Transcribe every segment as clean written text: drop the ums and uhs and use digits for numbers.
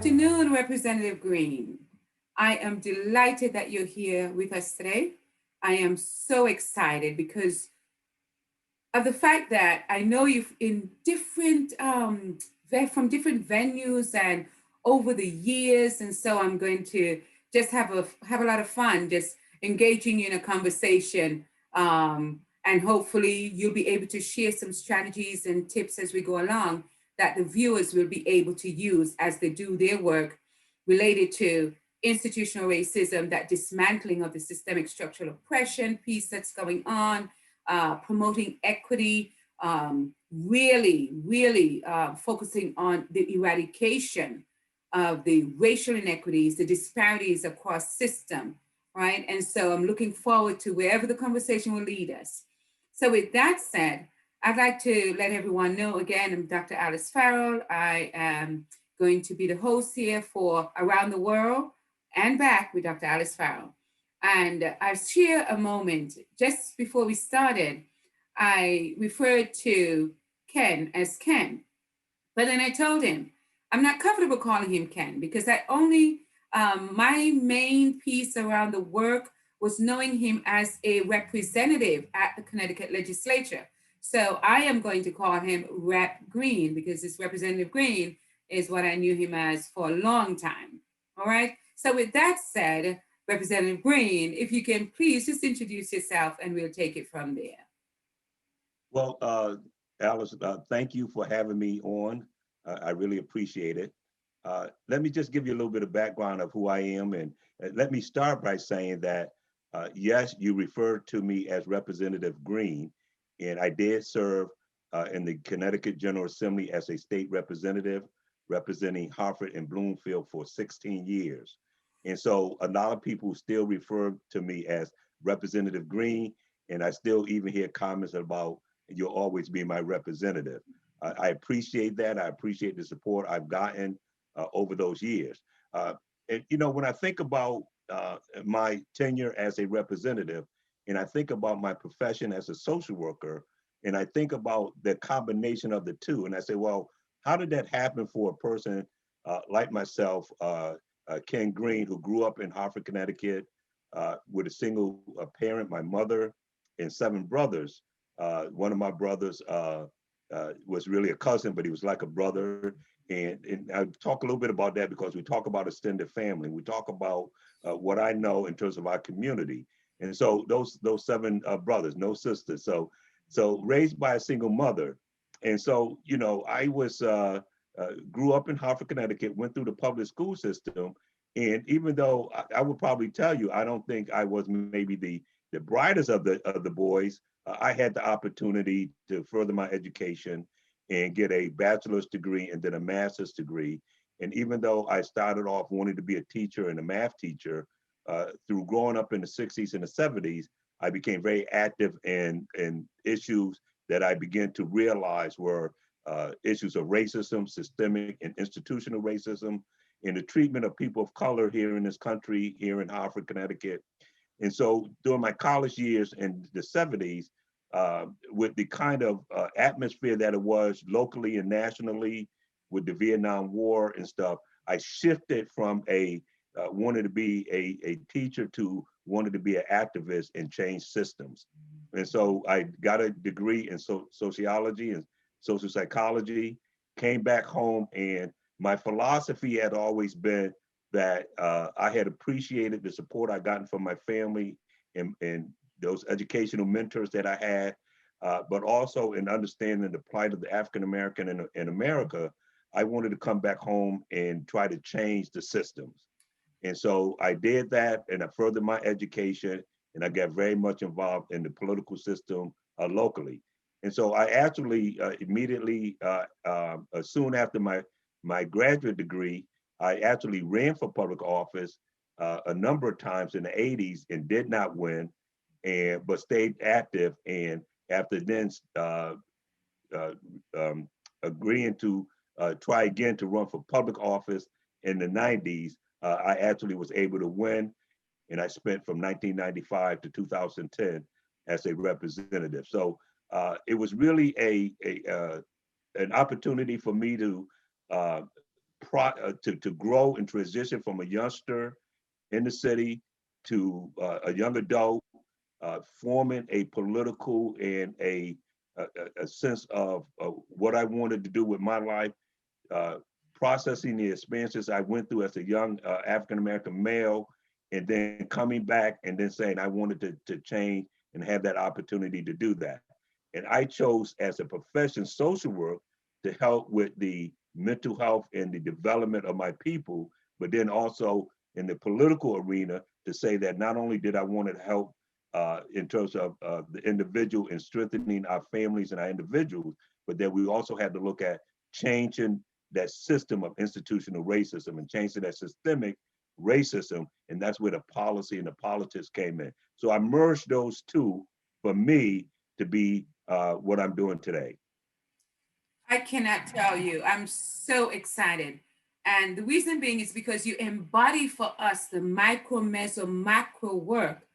afternoon, Representative Green. I am delighted that you're here with us today. I am so excited because of the fact that I know you've in different, from different venues and over the years, and so I'm going to just have a lot of fun just engaging in a conversation, and hopefully you'll be able to share some strategies and tips as we go along that the viewers will be able to use as they do their work related to institutional racism, that dismantling of the systemic structural oppression piece that's going on, promoting equity, really focusing on the eradication of the racial inequities, the disparities across system, right? And so I'm looking forward to wherever the conversation will lead us. So with that said, I'd like to let everyone know again, I'm Dr. Alice Farrell. I am going to be the host here for Around the World and Back with Dr. Alice Farrell. And I'll share a moment. Just before we started, I referred to Ken as Ken, but then I told him, I'm not comfortable calling him Ken because my main piece around the work was knowing him as a representative at the Connecticut legislature. So I am going to call him Rep. Green because this Representative Green is what I knew him as for a long time. All right. So with that said, Representative Green, if you can please just introduce yourself and we'll take it from there. Well, Alice, thank you for having me on. I really appreciate it. Let me just give you a little bit of background of who I am. And let me start by saying that, yes, you referred to me as Representative Green, and I did serve in the Connecticut General Assembly as a state representative, representing Hartford and Bloomfield for 16 years. And so a lot of people still refer to me as Representative Green, and I still even hear comments about, you'll always be my representative. I appreciate that. I appreciate the support I've gotten over those years. And when I think about my tenure as a representative, and I think about my profession as a social worker, and I think about the combination of the two, and I say, well, how did that happen for a person like myself, Ken Green, who grew up in Hartford, Connecticut, with a single parent, my mother, and 7 brothers. One of my brothers was really a cousin, but he was like a brother. And I talk a little bit about that because we talk about extended family. We talk about what I know in terms of our community. And so those 7 brothers, no sisters. So raised by a single mother. And so, I was grew up in Hartford, Connecticut, went through the public school system. And even though I would probably tell you, I don't think I was maybe the brightest of the boys, I had the opportunity to further my education and get a bachelor's degree and then a master's degree. And even though I started off wanting to be a teacher and a math teacher, through growing up in the 60s and the 70s, I became very active in issues that I began to realize were issues of racism, systemic and institutional racism, in the treatment of people of color here in this country, here in Hartford, Connecticut. And so during my college years in the 70s, with the kind of atmosphere that it was locally and nationally with the Vietnam War and stuff, I shifted from wanted to be a teacher to wanted to be an activist and change systems. And so I got a degree in sociology and social psychology, came back home, and my philosophy had always been that I had appreciated the support I gotten from my family and those educational mentors that I had, but also in understanding the plight of the African American in America, I wanted to come back home and try to change the systems. And so I did that, and I furthered my education, and I got very much involved in the political system locally. And so I actually immediately, soon after my graduate degree, I actually ran for public office a number of times in the 80s and did not win, but stayed active. And after then agreeing to try again to run for public office in the 90s, I actually was able to win. And I spent from 1995 to 2010 as a representative. So it was really an opportunity for me to to grow and transition from a youngster in the city to a young adult, forming a political and a sense of what I wanted to do with my life, uh, processing the experiences I went through as a young African-American male, and then coming back and then saying I wanted to change and have that opportunity to do that. And I chose as a profession social work to help with the mental health and the development of my people, but then also in the political arena to say that not only did I want to help in terms of the individual and strengthening our families and our individuals, but that we also had to look at changing that system of institutional racism and changing that systemic racism. And that's where the policy and the politics came in. So I merged those two for me to be what I'm doing today. I cannot tell you. I'm so excited. And the reason being is because you embody for us the micro, meso, macro work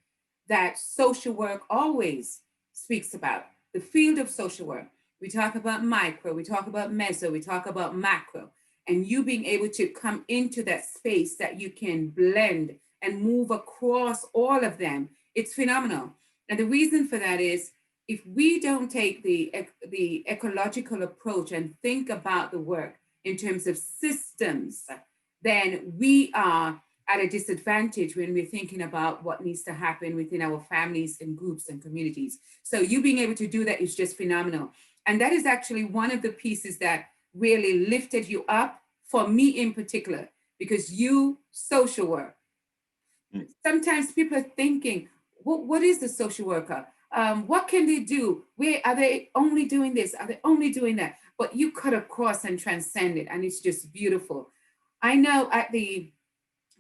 that social work always speaks about. The field of social work. We talk about micro, we talk about meso, we talk about macro. And you being able to come into that space that you can blend and move across all of them, it's phenomenal. And the reason for that is if we don't take the ecological approach and think about the work in terms of systems, then we are at a disadvantage when we're thinking about what needs to happen within our families and groups and communities. So you being able to do that is just phenomenal. And that is actually one of the pieces that really lifted you up for me in particular, because you social work. Sometimes people are thinking, what is the social worker? What can they do? Where are they only doing this? Are they only doing that? But you cut across and transcend it, and it's just beautiful. I know at the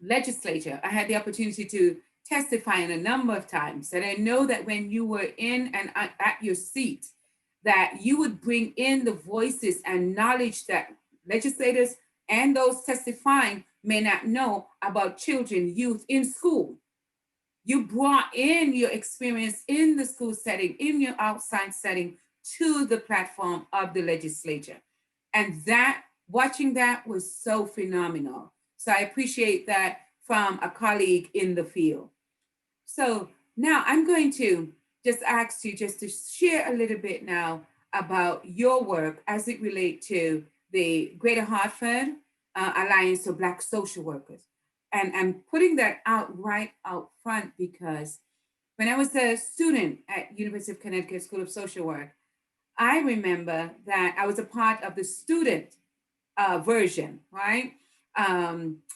legislature, I had the opportunity to testify in a number of times, and I know that when you were in and at your seat, that you would bring in the voices and knowledge that legislators and those testifying may not know about children, youth in school. You brought in your experience in the school setting, in your outside setting to the platform of the legislature. And that, watching that was so phenomenal. So I appreciate that from a colleague in the field. So now I'm going to just ask you just to share a little bit now about your work as it relates to the Greater Hartford Alliance of Black Social Workers. And I'm putting that out right out front because when I was a student at University of Connecticut School of Social Work, I remember that I was a part of the student version, right?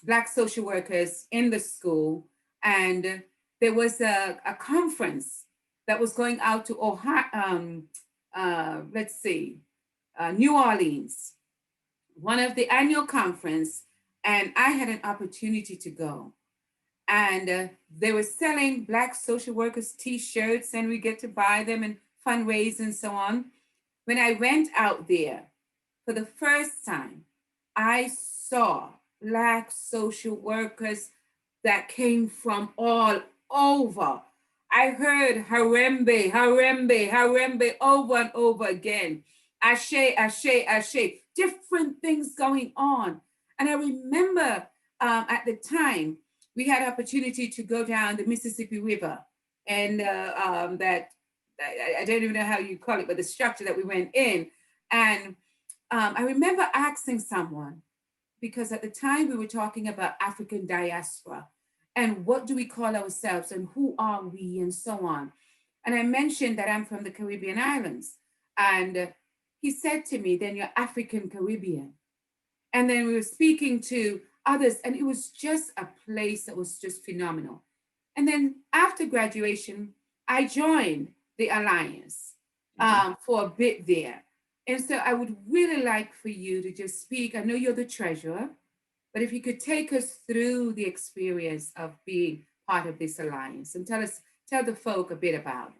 Black social workers in the school. And there was a conference that was going out to Ohio, New Orleans, one of the annual conference, and I had an opportunity to go. And they were selling Black social workers t-shirts, and we get to buy them and fundraise and so on. When I went out there for the first time, I saw Black social workers that came from all over. I heard Harembe, Harembe, Harembe over and over again. Ashe, Ashe, Ashe, different things going on. And I remember at the time, we had opportunity to go down the Mississippi River, and that, I don't even know how you call it, but the structure that we went in. And I remember asking someone, because at the time we were talking about African diaspora and what do we call ourselves and who are we and so on. And I mentioned that I'm from the Caribbean islands. And he said to me, then you're African Caribbean. And then we were speaking to others, and it was just a place that was just phenomenal. And then after graduation, I joined the Alliance for a bit there. And so I would really like for you to just speak. I know you're the treasurer, but if you could take us through the experience of being part of this alliance and tell the folk a bit about it.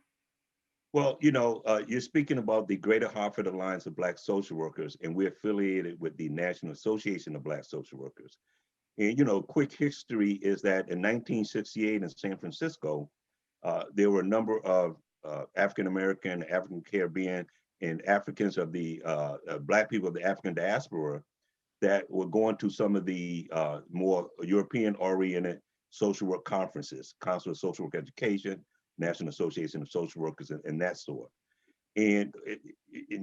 Well, you're speaking about the Greater Hartford Alliance of Black Social Workers, and we're affiliated with the National Association of Black Social Workers. And, quick history is that in 1968 in San Francisco, there were a number of African American, African Caribbean, and Africans of the Black people of the African diaspora that were going to some of the more European-oriented social work conferences, Council of Social Work Education, National Association of Social Workers, and that sort. And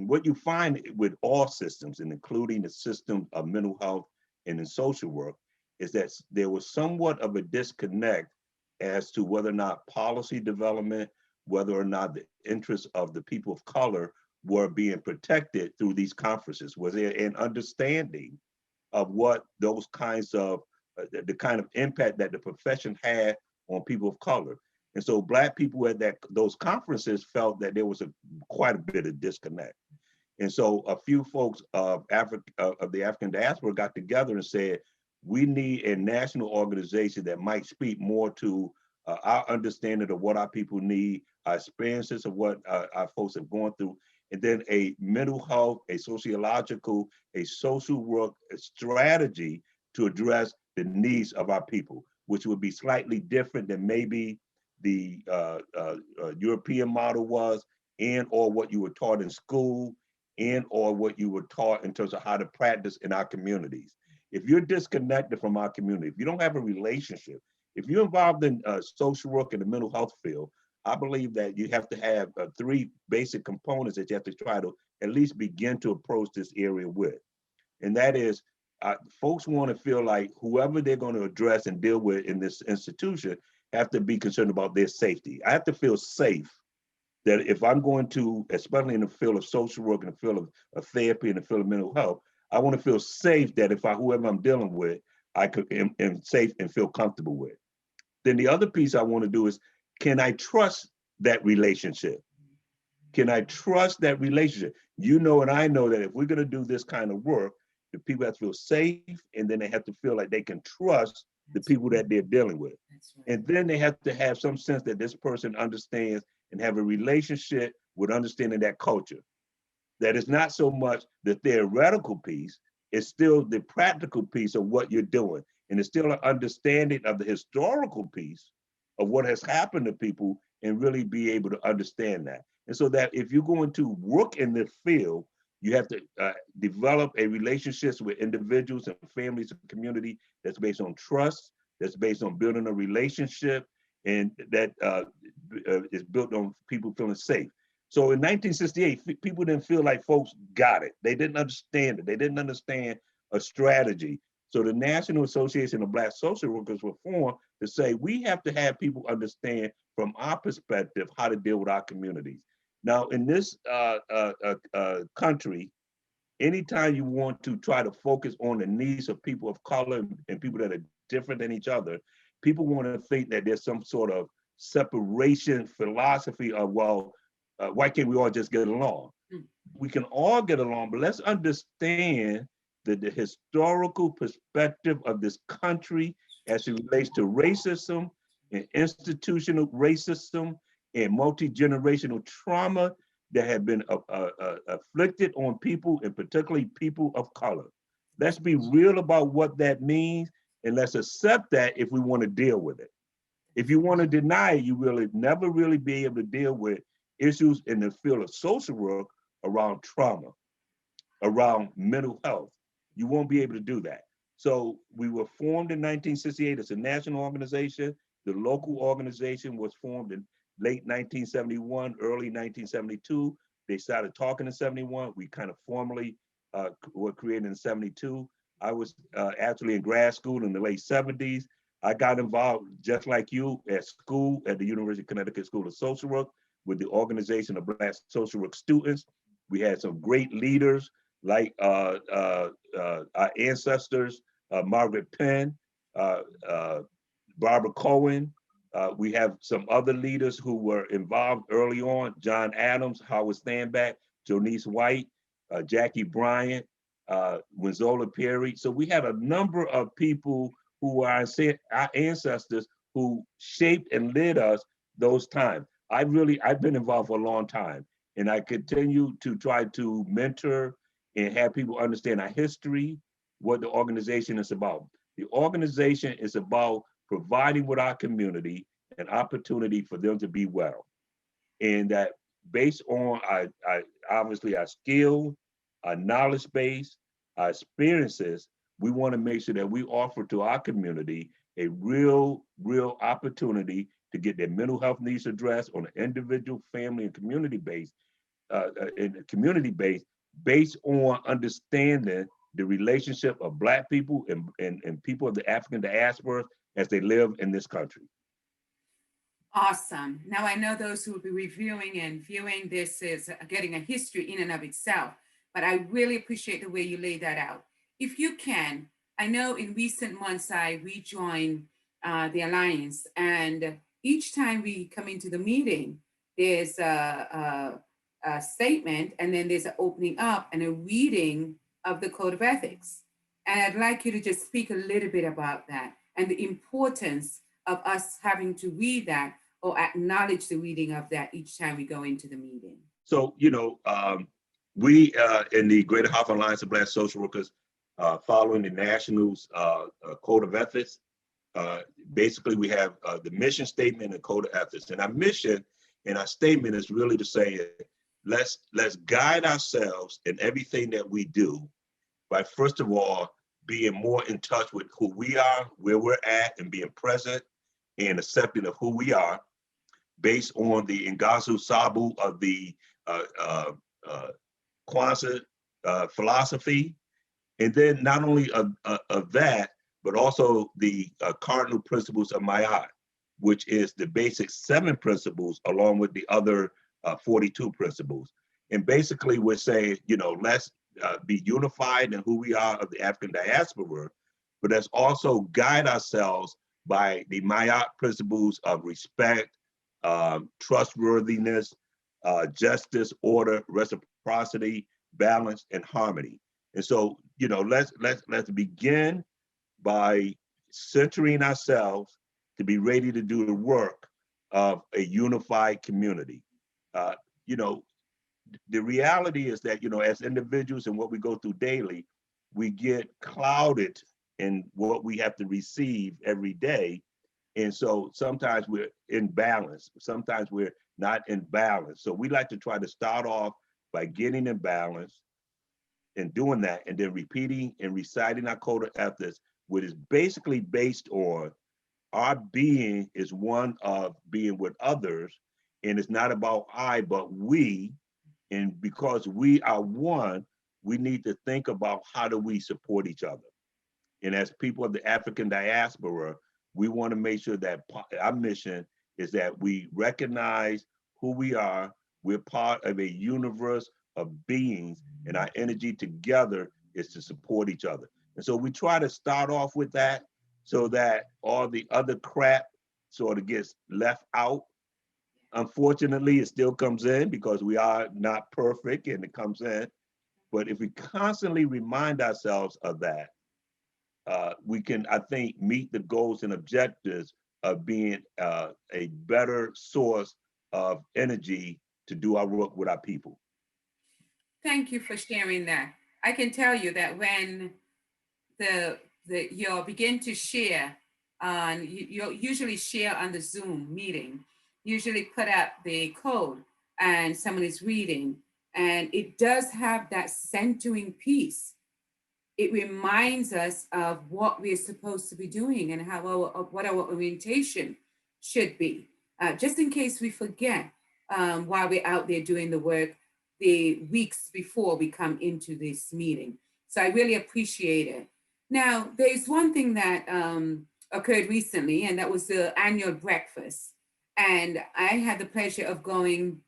what you find with all systems, and including the system of mental health and in social work, is that there was somewhat of a disconnect as to whether or not policy development, whether or not the interests of the people of color were being protected through these conferences. Was there an understanding of what those kinds of, the kind of impact that the profession had on people of color? And so Black people at those conferences felt that there was quite a bit of disconnect. And so a few folks of the African diaspora got together and said, we need a national organization that might speak more to our understanding of what our people need, our experiences of what our folks have gone through, and then a mental health, a sociological, a social work strategy to address the needs of our people, which would be slightly different than maybe the European model was, and or what you were taught in school, and or what you were taught in terms of how to practice in our communities. If you're disconnected from our community, if you don't have a relationship, if you're involved in social work in the mental health field, I believe that you have to have three basic components that you have to try to at least begin to approach this area with. And that is, folks want to feel like whoever they're going to address and deal with in this institution have to be concerned about their safety. I have to feel safe that if I'm going to, especially in the field of social work, in the field of therapy, in the field of mental health, I want to feel safe that if whoever I'm dealing with, I am safe and feel comfortable with. Then the other piece I want to do is, can I trust that relationship? Can I trust that relationship? You know, and I know that if we're going to do this kind of work, the people have to feel safe, and then they have to feel like they can trust the people that they're dealing with. And then they have to have some sense that this person understands and have a relationship with understanding that culture. That is not so much the theoretical piece, it's still the practical piece of what you're doing. And it's still an understanding of the historical piece of what has happened to people and really be able to understand that. And so that if you're going to work in this field, you have to develop a relationships with individuals and families and community that's based on trust, that's based on building a relationship, and that is built on people feeling safe. So in 1968, people didn't feel like folks got it. They didn't understand it. They didn't understand a strategy. So the National Association of Black Social Workers were formed to say, we have to have people understand from our perspective how to deal with our communities. Now, in this country, anytime you want to try to focus on the needs of people of color and people that are different than each other, people want to think that there's some sort of separation philosophy of, well, why can't we all just get along? We can all get along, but let's understand that the historical perspective of this country as it relates to racism and institutional racism and multi-generational trauma that have been afflicted on people, and particularly people of color. Let's be real about what that means, and let's accept that if we want to deal with it. If you want to deny it, you will never really be able to deal with issues in the field of social work around trauma, around mental health. You won't be able to do that. So we were formed in 1968 as a national organization. The local organization was formed in late 1971, early 1972. They started talking in 71. We kind of formally were created in 72. I was actually in grad school in the late 70s. I got involved, just like you, at school at the University of Connecticut School of Social Work with the Organization of Black Social Work Students. We had some great leaders like our ancestors, Margaret Penn, Barbara Cohen. We have some other leaders who were involved early on: John Adams, Howard Standback, Jonice White, Jackie Bryant, Winzola Perry. So we had a number of people who are our ancestors who shaped and led us those times. I've been involved for a long time, and I continue to try to mentor and have people understand our history, what the organization is about. The organization is about providing with our community an opportunity for them to be well. And that based on obviously our skill, our knowledge base, our experiences, we want to make sure that we offer to our community a real opportunity to get their mental health needs addressed on an individual, family, and community base, based on understanding the relationship of Black people and people of the African diaspora as they live in this country. Awesome. Now I know those who will be reviewing and viewing this is getting a history in and of itself, but I really appreciate the way you lay that out. If you can, I know in recent months I rejoined the Alliance, and each time we come into the meeting, there's a statement, and then there's an opening up and a reading of the Code of Ethics. And I'd like you to just speak a little bit about that and the importance of us having to read that or acknowledge the reading of that each time we go into the meeting. So, we in the Greater Hartford Alliance of Black Social Workers, following the National's Code of Ethics, basically we have the mission statement and Code of Ethics. And our mission and our statement is really to say, let's guide ourselves in everything that we do by, first of all, being more in touch with who we are, where we're at, and being present and accepting of who we are, based on the Ngazu Sabu of the Kwanzaa philosophy. And then not only of that, but also the cardinal principles of Ma'at, which is the basic 7 principles along with the other 42 principles. And basically we're saying, let's be unified in who we are of the African diaspora, but let's also guide ourselves by the Ma'at principles of respect, trustworthiness, justice, order, reciprocity, balance, and harmony. And so, let's begin by centering ourselves to be ready to do the work of a unified community. The reality is that, as individuals and what we go through daily, we get clouded in what we have to receive every day. And so sometimes we're in balance, sometimes we're not in balance. So we like to try to start off by getting in balance and doing that, and then repeating and reciting our Code of Ethics, which is basically based on our being is one of being with others, and it's not about I, but we. And because we are one, we need to think about how do we support each other. And as people of the African diaspora, we want to make sure that our mission is that we recognize who we are. We're part of a universe of beings, and our energy together is to support each other. And so we try to start off with that so that all the other crap sort of gets left out. Unfortunately, it still comes in because we are not perfect and it comes in. But if we constantly remind ourselves of that, we can, I think, meet the goals and objectives of being a better source of energy to do our work with our people. Thank you for sharing that. I can tell you that when you'll begin to share you'll usually share on the Zoom meeting, usually put up the code and someone is reading, and it does have that centering piece. It reminds us of what we're supposed to be doing and what our orientation should be, just in case we forget while we're out there doing the work the weeks before we come into this meeting. So I really appreciate it. Now, there's one thing that occurred recently, and that was the annual breakfast. And I had the pleasure of going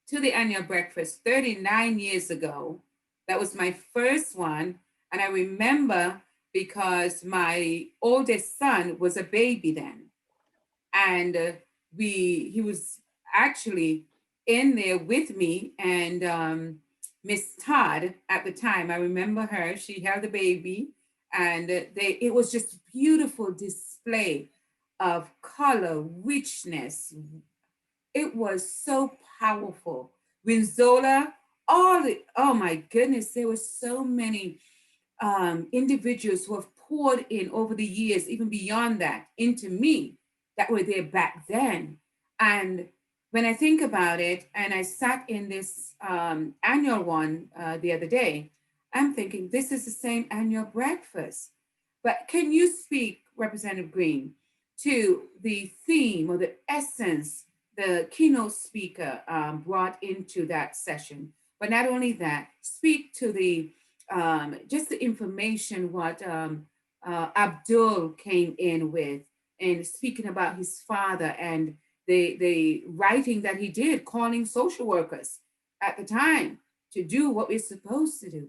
to the annual breakfast 39 years ago. That was my first one. And I remember because my oldest son was a baby then. And he was actually in there with me, and Miss Todd at the time, I remember her, she held the baby, and it was just a beautiful display of color, richness. It was so powerful. Rinzola, oh my goodness, there were so many individuals who have poured in over the years, even beyond that, into me, that were there back then. And when I think about it, and I sat in this annual one the other day, I'm thinking this is the same annual breakfast. But can you speak, Representative Green, to the theme or the essence the keynote speaker brought into that session? But not only that, speak to the just the information what Abdul came in with, and speaking about his father and the writing that he did, calling social workers at the time to do what we're supposed to do.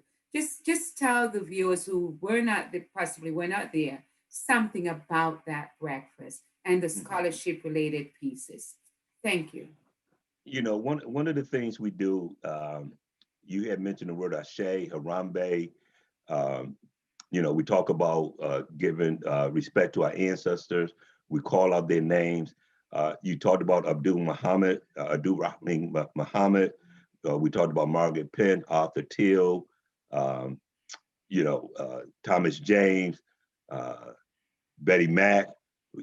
Just tell the viewers who were not possibly were not there something about that breakfast and the Mhm. scholarship related pieces. Thank you. You know, one of the things we do, you had mentioned the word Ashe, Harambe. Um, you know, we talk about giving respect to our ancestors. We call out their names. You talked about Abdul Muhammad, Abdul Rahman Muhammad. We talked about Margaret Penn, Arthur Till, um, Thomas James, uh, Betty Mack.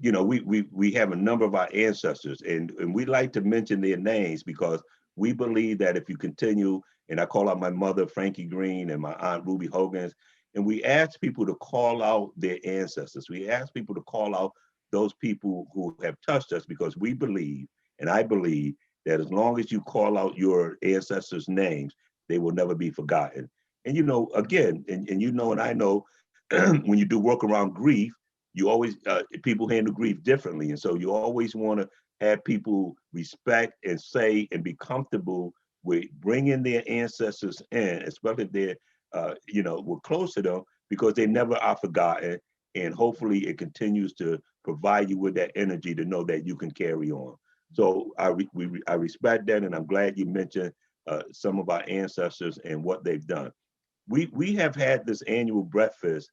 You know, we have a number of our ancestors, and we like to mention their names because we believe that if you continue, and I call out my mother, Frankie Green, and my aunt, Ruby Hogan's, and we ask people to call out their ancestors. We ask people to call out those people who have touched us because we believe, and I believe, that as long as you call out your ancestors' names, they will never be forgotten. And you know, again, and you know, and I know, when you do work around grief, you always people handle grief differently, and so you always want to have people respect and say and be comfortable with bringing their ancestors in, especially if they're we're close to them, because they never are forgotten, and hopefully it continues to provide you with that energy to know that you can carry on. So I respect that, and I'm glad you mentioned some of our ancestors and what they've done. We have had this annual breakfast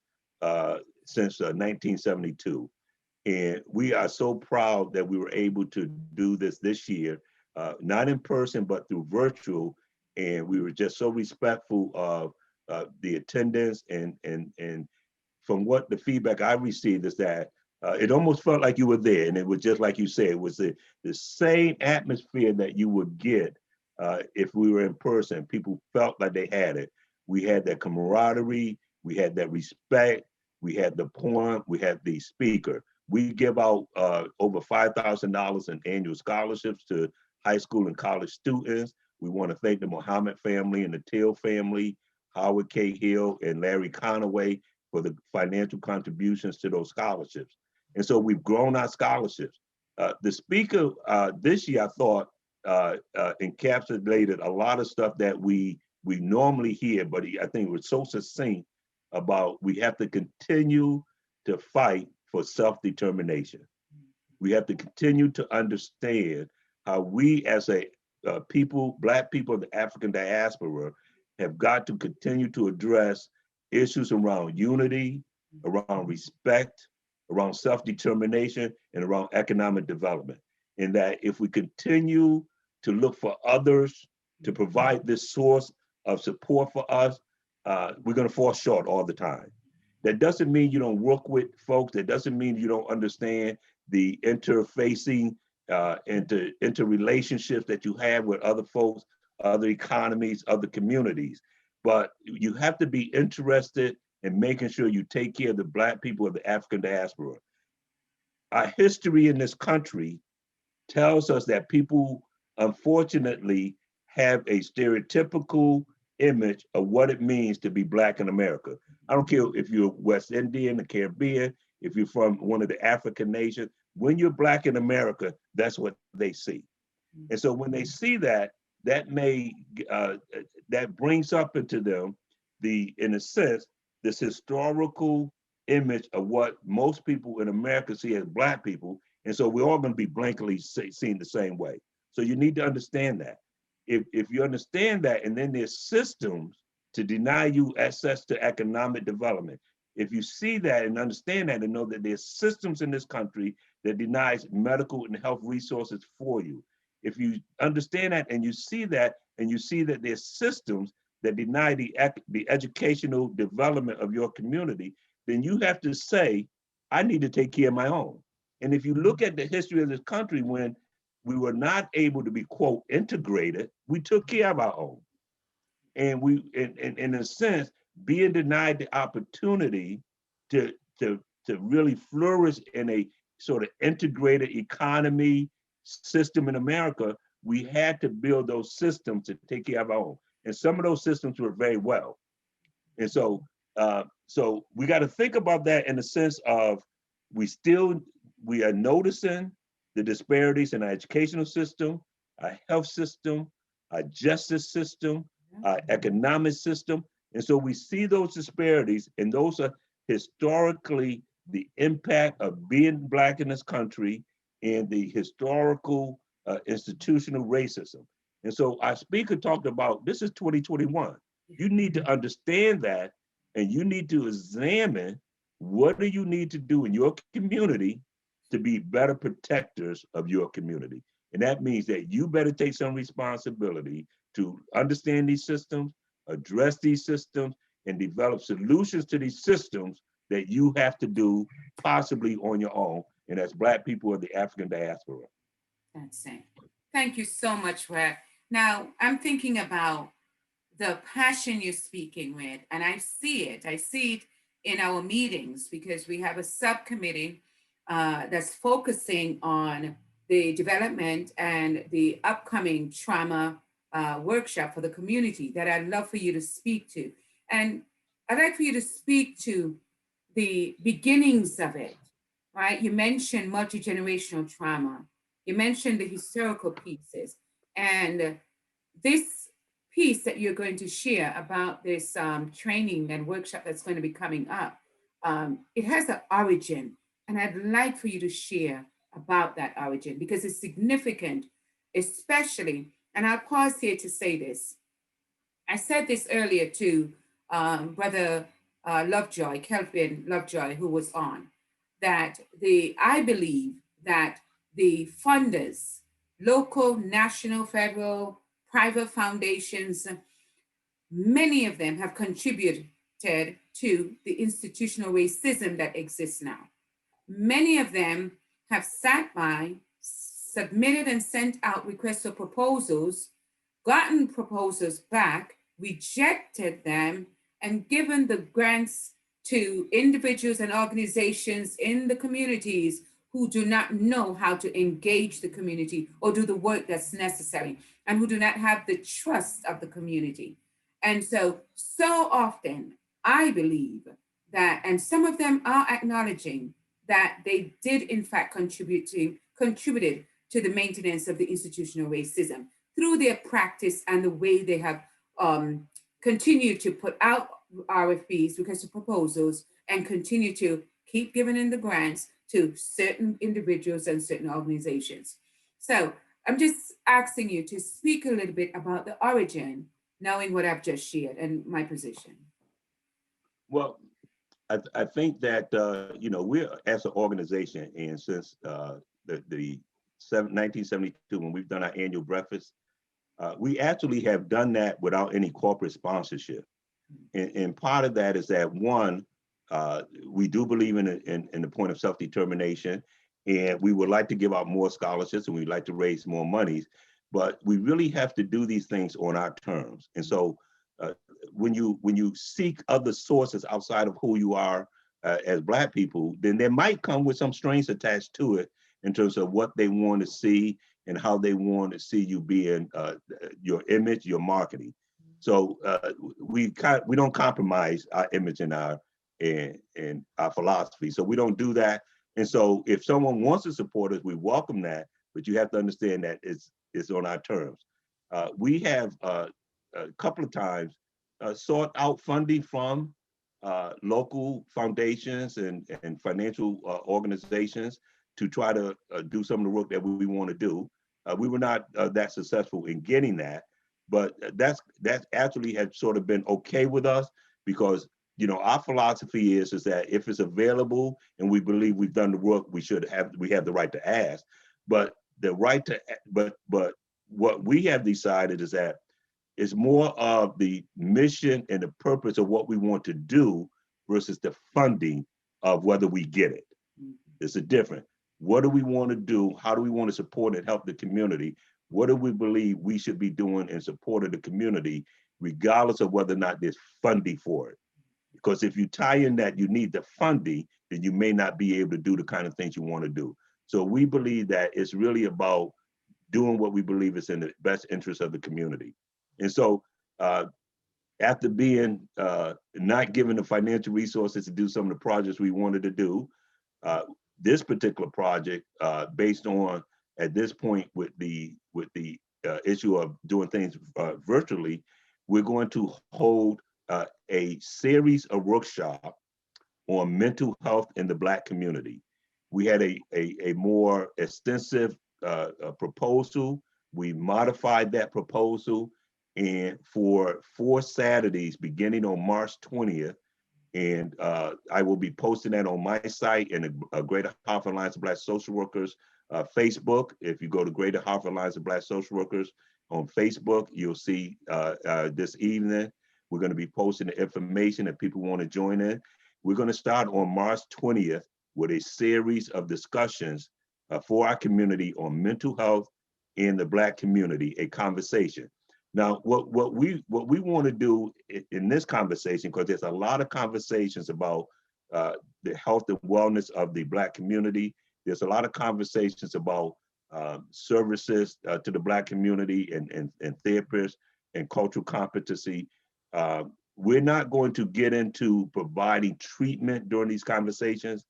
since 1972, and we are so proud that we were able to do this year, not in person but through virtual. And we were just so respectful of the attendance, and from what the feedback I received is that it almost felt like you were there, and it was just like you said, it was the same atmosphere that you would get if we were in person. People felt like they had it. We had that camaraderie, we had that respect, we had the poem, we had the speaker. We give out over $5,000 in annual scholarships to high school and college students. We want to thank the Muhammad family and the Till family, Howard K. Hill and Larry Conaway, for the financial contributions to those scholarships. And so we've grown our scholarships. The speaker this year, I thought, encapsulated a lot of stuff that we normally hear, but I think it was so succinct about we have to continue to fight for self-determination. We have to continue to understand how we as a people, Black people of the African diaspora, have got to continue to address issues around unity, around respect, around self-determination, and around economic development. And that if we continue to look for others to provide this source of support for us, we're going to fall short all the time. That doesn't mean you don't work with folks. That doesn't mean you don't understand the interfacing, interrelationships that you have with other folks, other economies, other communities. But you have to be interested in making sure you take care of the Black people of the African diaspora. Our history in this country tells us that people, unfortunately, have a stereotypical image of what it means to be Black in America. I don't care if you're West Indian, the Caribbean, if you're from one of the African nations, when you're Black in America, that's what they see. And so when they see that, that may, that brings up into them in a sense, this historical image of what most people in America see as Black people. And so we're all going to be blankly seen the same way. So you need to understand that. If you understand that, and then there's systems to deny you access to economic development. If you see that and understand that and know that there's systems in this country that denies medical and health resources for you. If you understand that and you see that, and you see that there's systems that deny the educational development of your community, then you have to say, I need to take care of my own. And if you look at the history of this country, when we were not able to be, quote, integrated, we took care of our own. And we, in a sense, being denied the opportunity to, to, to really flourish in a sort of integrated economy system in America, we had to build those systems to take care of our own. And some of those systems were very well. And so we got to think about that in the sense of we are noticing the disparities in our educational system, our health system, our justice system, our economic system. And so we see those disparities, and those are historically the impact of being Black in this country and the historical institutional racism. And so our speaker talked about, this is 2021. You need to understand that, and you need to examine what do you need to do in your community to be better protectors of your community. And that means that you better take some responsibility to understand these systems, address these systems, and develop solutions to these systems that you have to do possibly on your own, and as Black people of the African diaspora. That's it. Thank you so much, Rhett. Now, I'm thinking about the passion you're speaking with, and I see it. I see it in our meetings because we have a subcommittee that's focusing on the development and the upcoming trauma workshop for the community that I'd love for you to speak to. And I'd like for you to speak to the beginnings of it, right? You mentioned multi-generational trauma. You mentioned the historical pieces. And this piece that you're going to share about this training and workshop that's going to be coming up, it has an origin. And I'd like for you to share about that origin because it's significant, especially, and I'll pause here to say this. I said this earlier to Brother Lovejoy, Kelvin Lovejoy, who was on, that I believe that the funders, local, national, federal, private foundations, many of them have contributed to the institutional racism that exists now. Many of them have sat by, submitted and sent out requests for proposals, gotten proposals back, rejected them, and given the grants to individuals and organizations in the communities who do not know how to engage the community or do the work that's necessary, and who do not have the trust of the community. And so often, I believe that, and some of them are acknowledging that they did in fact contributed to the maintenance of the institutional racism through their practice and the way they have continued to put out RFPs, requests for proposals, and continue to keep giving in the grants to certain individuals and certain organizations. So I'm just asking you to speak a little bit about the origin, knowing what I've just shared and my position. Well, I think that, we're as an organization, and since the 1972, when we've done our annual breakfast, we actually have done that without any corporate sponsorship. And part of that is that, one, we do believe in the point of self-determination, and we would like to give out more scholarships and we'd like to raise more money, but we really have to do these things on our terms. And so when you seek other sources outside of who you are as Black people, then there might come with some strings attached to it in terms of what they want to see and how they want to see you being your image, your marketing. So we don't compromise our image and our philosophy. So we don't do that. And so if someone wants to support us, we welcome that, but you have to understand that it's on our terms. We have a couple of times sought out funding from local foundations and financial organizations to try to do some of the work that we want to do. We were not that successful in getting that, but that actually has sort of been okay with us because our philosophy is that if it's available and we believe we've done the work, we have the right to ask. But what we have decided is that it's more of the mission and the purpose of what we want to do versus the funding of whether we get it. It's a different. What do we want to do? How do we want to support and help the community? What do we believe we should be doing in support of the community, regardless of whether or not there's funding for it? Because if you tie in that you need the funding, then you may not be able to do the kind of things you want to do. So we believe that it's really about doing what we believe is in the best interest of the community. And so after being not given the financial resources to do some of the projects we wanted to do, this particular project, based on at this point with the issue of doing things virtually, we're going to hold a series of workshops on mental health in the Black community. We had a more extensive proposal. We modified that proposal, and for 4 Saturdays beginning on March 20th, and I will be posting that on my site and the Greater Hartford Alliance of Black Social Workers Facebook. If you go to Greater Hartford Alliance of Black Social Workers on Facebook, you'll see this evening, we're going to be posting the information if people want to join in. We're going to start on March 20th with a series of discussions for our community on mental health in the Black community, a conversation. Now, what we want to do in this conversation, because there's a lot of conversations about the health and wellness of the Black community. There's a lot of conversations about services to the Black community and therapists and cultural competency. We're not going to get into providing treatment during these conversations,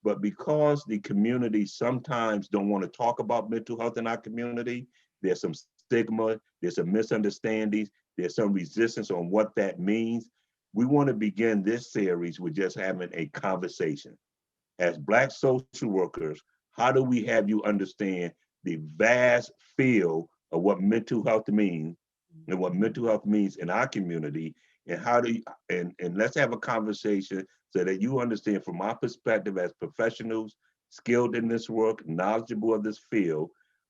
but because the community sometimes don't want to talk about mental health in our community, there's some stigma, there's some misunderstandings, there's some resistance on what that means. We want to begin this series with just having a conversation. As Black social workers, how do we have you understand the vast field of what mental health means and what mental health means in our community, and how do you, and let's have a conversation so that you understand from our perspective as professionals, skilled in this work, knowledgeable of this field,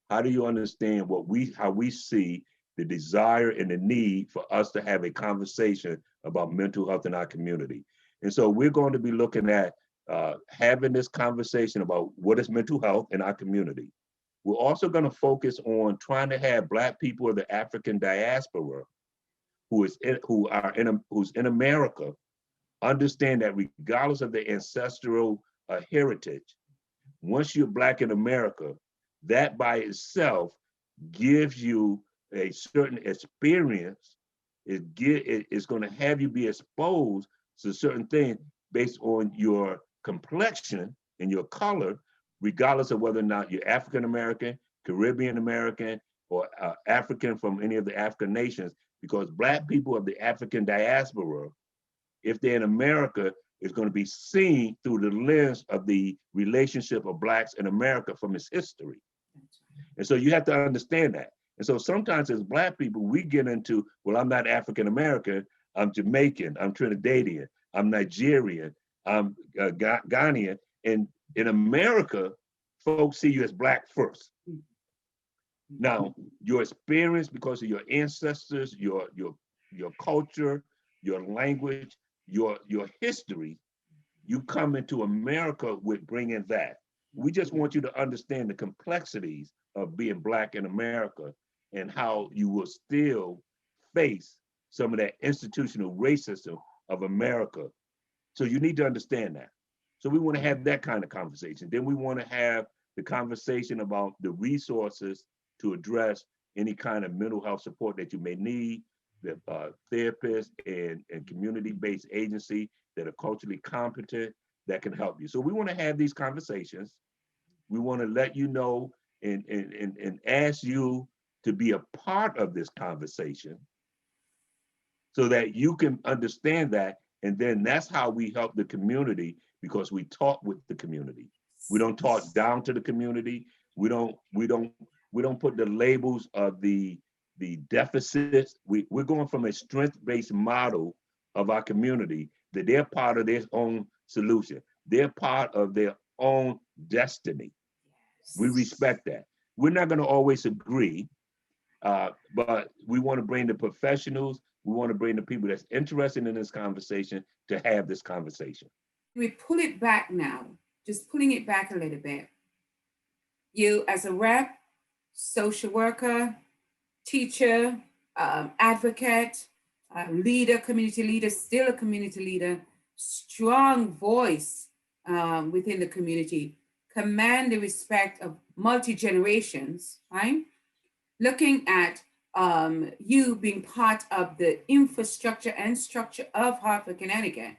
how do you understand how we see the desire and the need for us to have a conversation about mental health in our community? And so we're going to be looking at having this conversation about what is mental health in our community. We're also going to focus on trying to have Black people of the African diaspora who's in America understand that regardless of their ancestral heritage, once you're Black in America, that by itself gives you a certain experience. It's going to have you be exposed to certain things based on your complexion and your color, regardless of whether or not you're African American, Caribbean American, or African from any of the African nations, because Black people of the African diaspora, if they're in America, is going to be seen through the lens of the relationship of Blacks in America from its history. And so you have to understand that. And so sometimes as Black people, we get into, well, I'm not African American, I'm Jamaican, I'm Trinidadian, I'm Nigerian, I'm Ghanaian. And in America, folks see you as Black first. Now, your experience, because of your ancestors, your culture, your language, your history, you come into America with bringing that. We just want you to understand the complexities of being Black in America and how you will still face some of that institutional racism of America. So you need to understand that. So we want to have that kind of conversation. Then we want to have the conversation about the resources to address any kind of mental health support that you may need, the therapists and community-based agency that are culturally competent that can help you. So we want to have these conversations. We want to let you know and ask you to be a part of this conversation so that you can understand that. And then that's how we help the community, because we talk with the community. We don't talk down to the community. We don't put the labels of the deficits. We're going from a strength-based model of our community that they're part of their own solution. They're part of their own destiny. We respect that. We're not going to always agree, but we want to bring the professionals. We want to bring the people that's interested in this conversation to have this conversation. We pull it back now, just pulling it back a little bit. You as a rep, social worker, teacher, advocate, leader, community leader, still a community leader. strong voice within the community, command the respect of multi-generations, right? Looking at you being part of the infrastructure and structure of Hartford, Connecticut,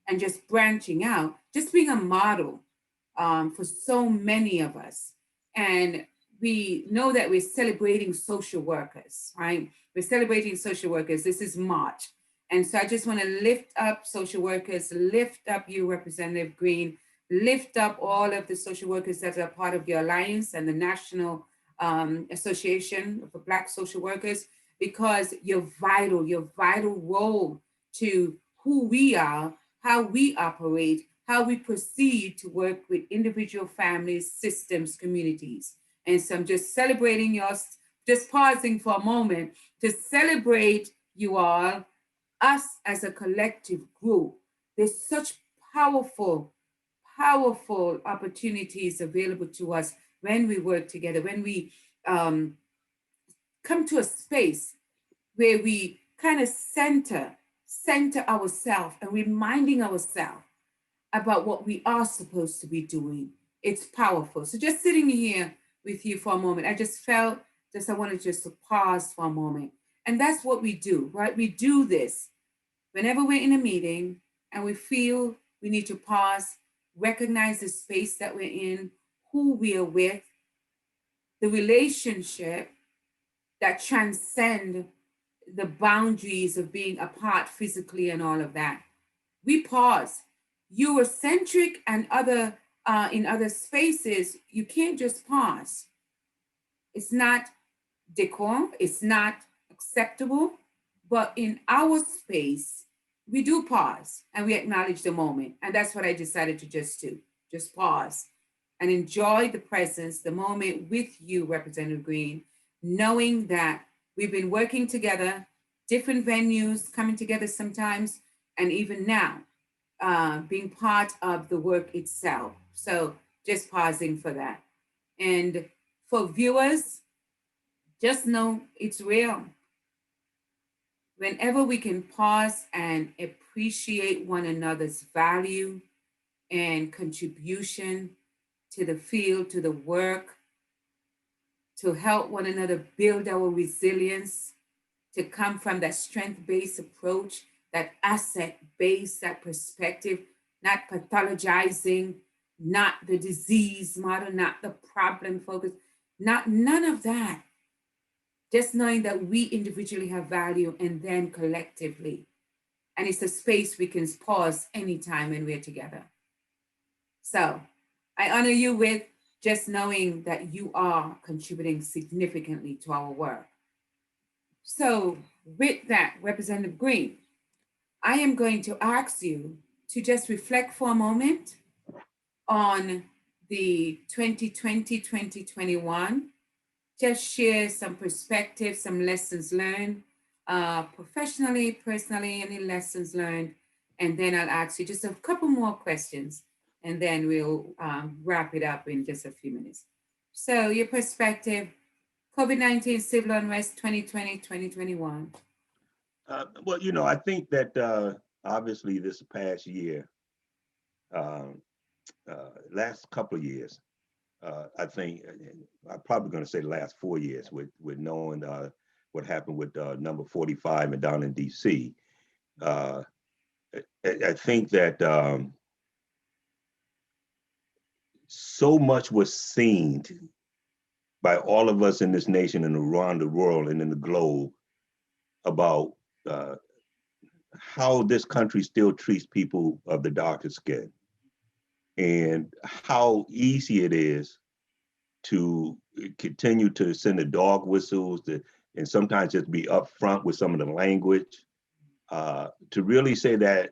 and just branching out, just being a model for so many of us. And we know that we're celebrating social workers, right? We're celebrating social workers. This is March. And so I just want to lift up social workers, lift up you, Representative Green, lift up all of the social workers that are part of the Alliance and the National Association for Black Social Workers, because your vital role to who we are, how we operate, how we proceed to work with individual families, systems, communities. And so I'm just celebrating yours, just pausing for a moment to celebrate you all, us as a collective group. There's such powerful, powerful opportunities available to us when we work together, when we come to a space where we kind of center ourselves and reminding ourselves about what we are supposed to be doing. It's powerful. So just sitting here with you for a moment, I just felt I wanted just to pause for a moment. And that's what we do, right? We do this whenever we're in a meeting and we feel we need to pause, recognize the space that we're in, who we are with, the relationship that transcend the boundaries of being apart physically and all of that. We pause. Eurocentric and other in other spaces, you can't just pause. It's not decorum, it's not acceptable, but in our space, we do pause and we acknowledge the moment. And that's what I decided to just do, just pause and enjoy the presence, the moment with you, Representative Green, knowing that we've been working together, different venues coming together sometimes, and even now, being part of the work itself. So just pausing for that. And for viewers, just know it's real. Whenever we can pause and appreciate one another's value and contribution to the field, to the work, to help one another build our resilience, to come from that strength-based approach, that asset-based, that perspective, not pathologizing, not the disease model, not the problem focus, none of that. Just knowing that we individually have value and then collectively. And it's a space we can pause anytime when we're together. So I honor you with just knowing that you are contributing significantly to our work. So with that, Representative Green, I am going to ask you to just reflect for a moment on the 2020-2021. Just share some perspective, some lessons learned, professionally, personally, any lessons learned. And then I'll ask you just a couple more questions, and then we'll wrap it up in just a few minutes. So your perspective, COVID-19 civil unrest 2020-2021. Well, you know, I think that obviously this past year, last couple of years, I think I'm probably going to say the last 4 years with knowing what happened with number 45 and down in DC. I think that so much was seen by all of us in this nation and around the world and in the globe about how this country still treats people of the darker skin and how easy it is to continue to send the dog whistles and sometimes just be upfront with some of the language, to really say that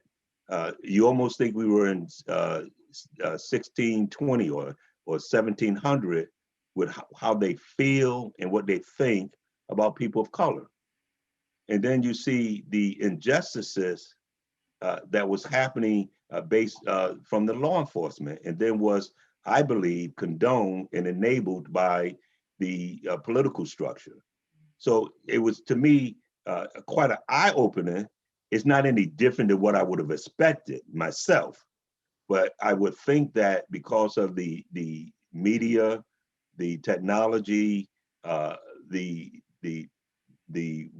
you almost think we were in 1620 or 1700 with how they feel and what they think about people of color. And then you see the injustices that was happening based from the law enforcement, and then was, I believe, condoned and enabled by the political structure. So it was, to me, quite an eye-opener it's not any different than what I would have expected myself. But I would think that because of the media, the technology, the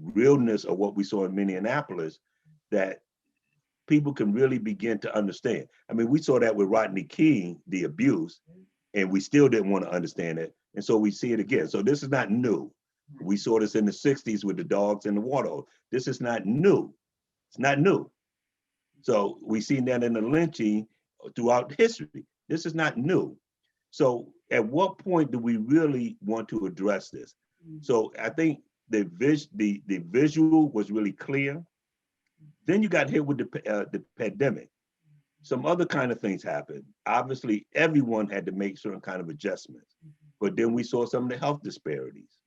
realness of what we saw in Minneapolis, that people can really begin to understand. I mean, we saw that with Rodney King, the abuse, and we still didn't want to understand it. And so we see it again. So this is not new. We saw this in the 60s with the dogs and the water. This is not new. It's not new. So we've seen that in the lynching throughout history. This is not new. So at what point do we really want to address this? So I think the visual was really clear. Then you got hit with the pandemic. Some other kind of things happened. Obviously, everyone had to make certain kind of adjustments. But then we saw some of the health disparities.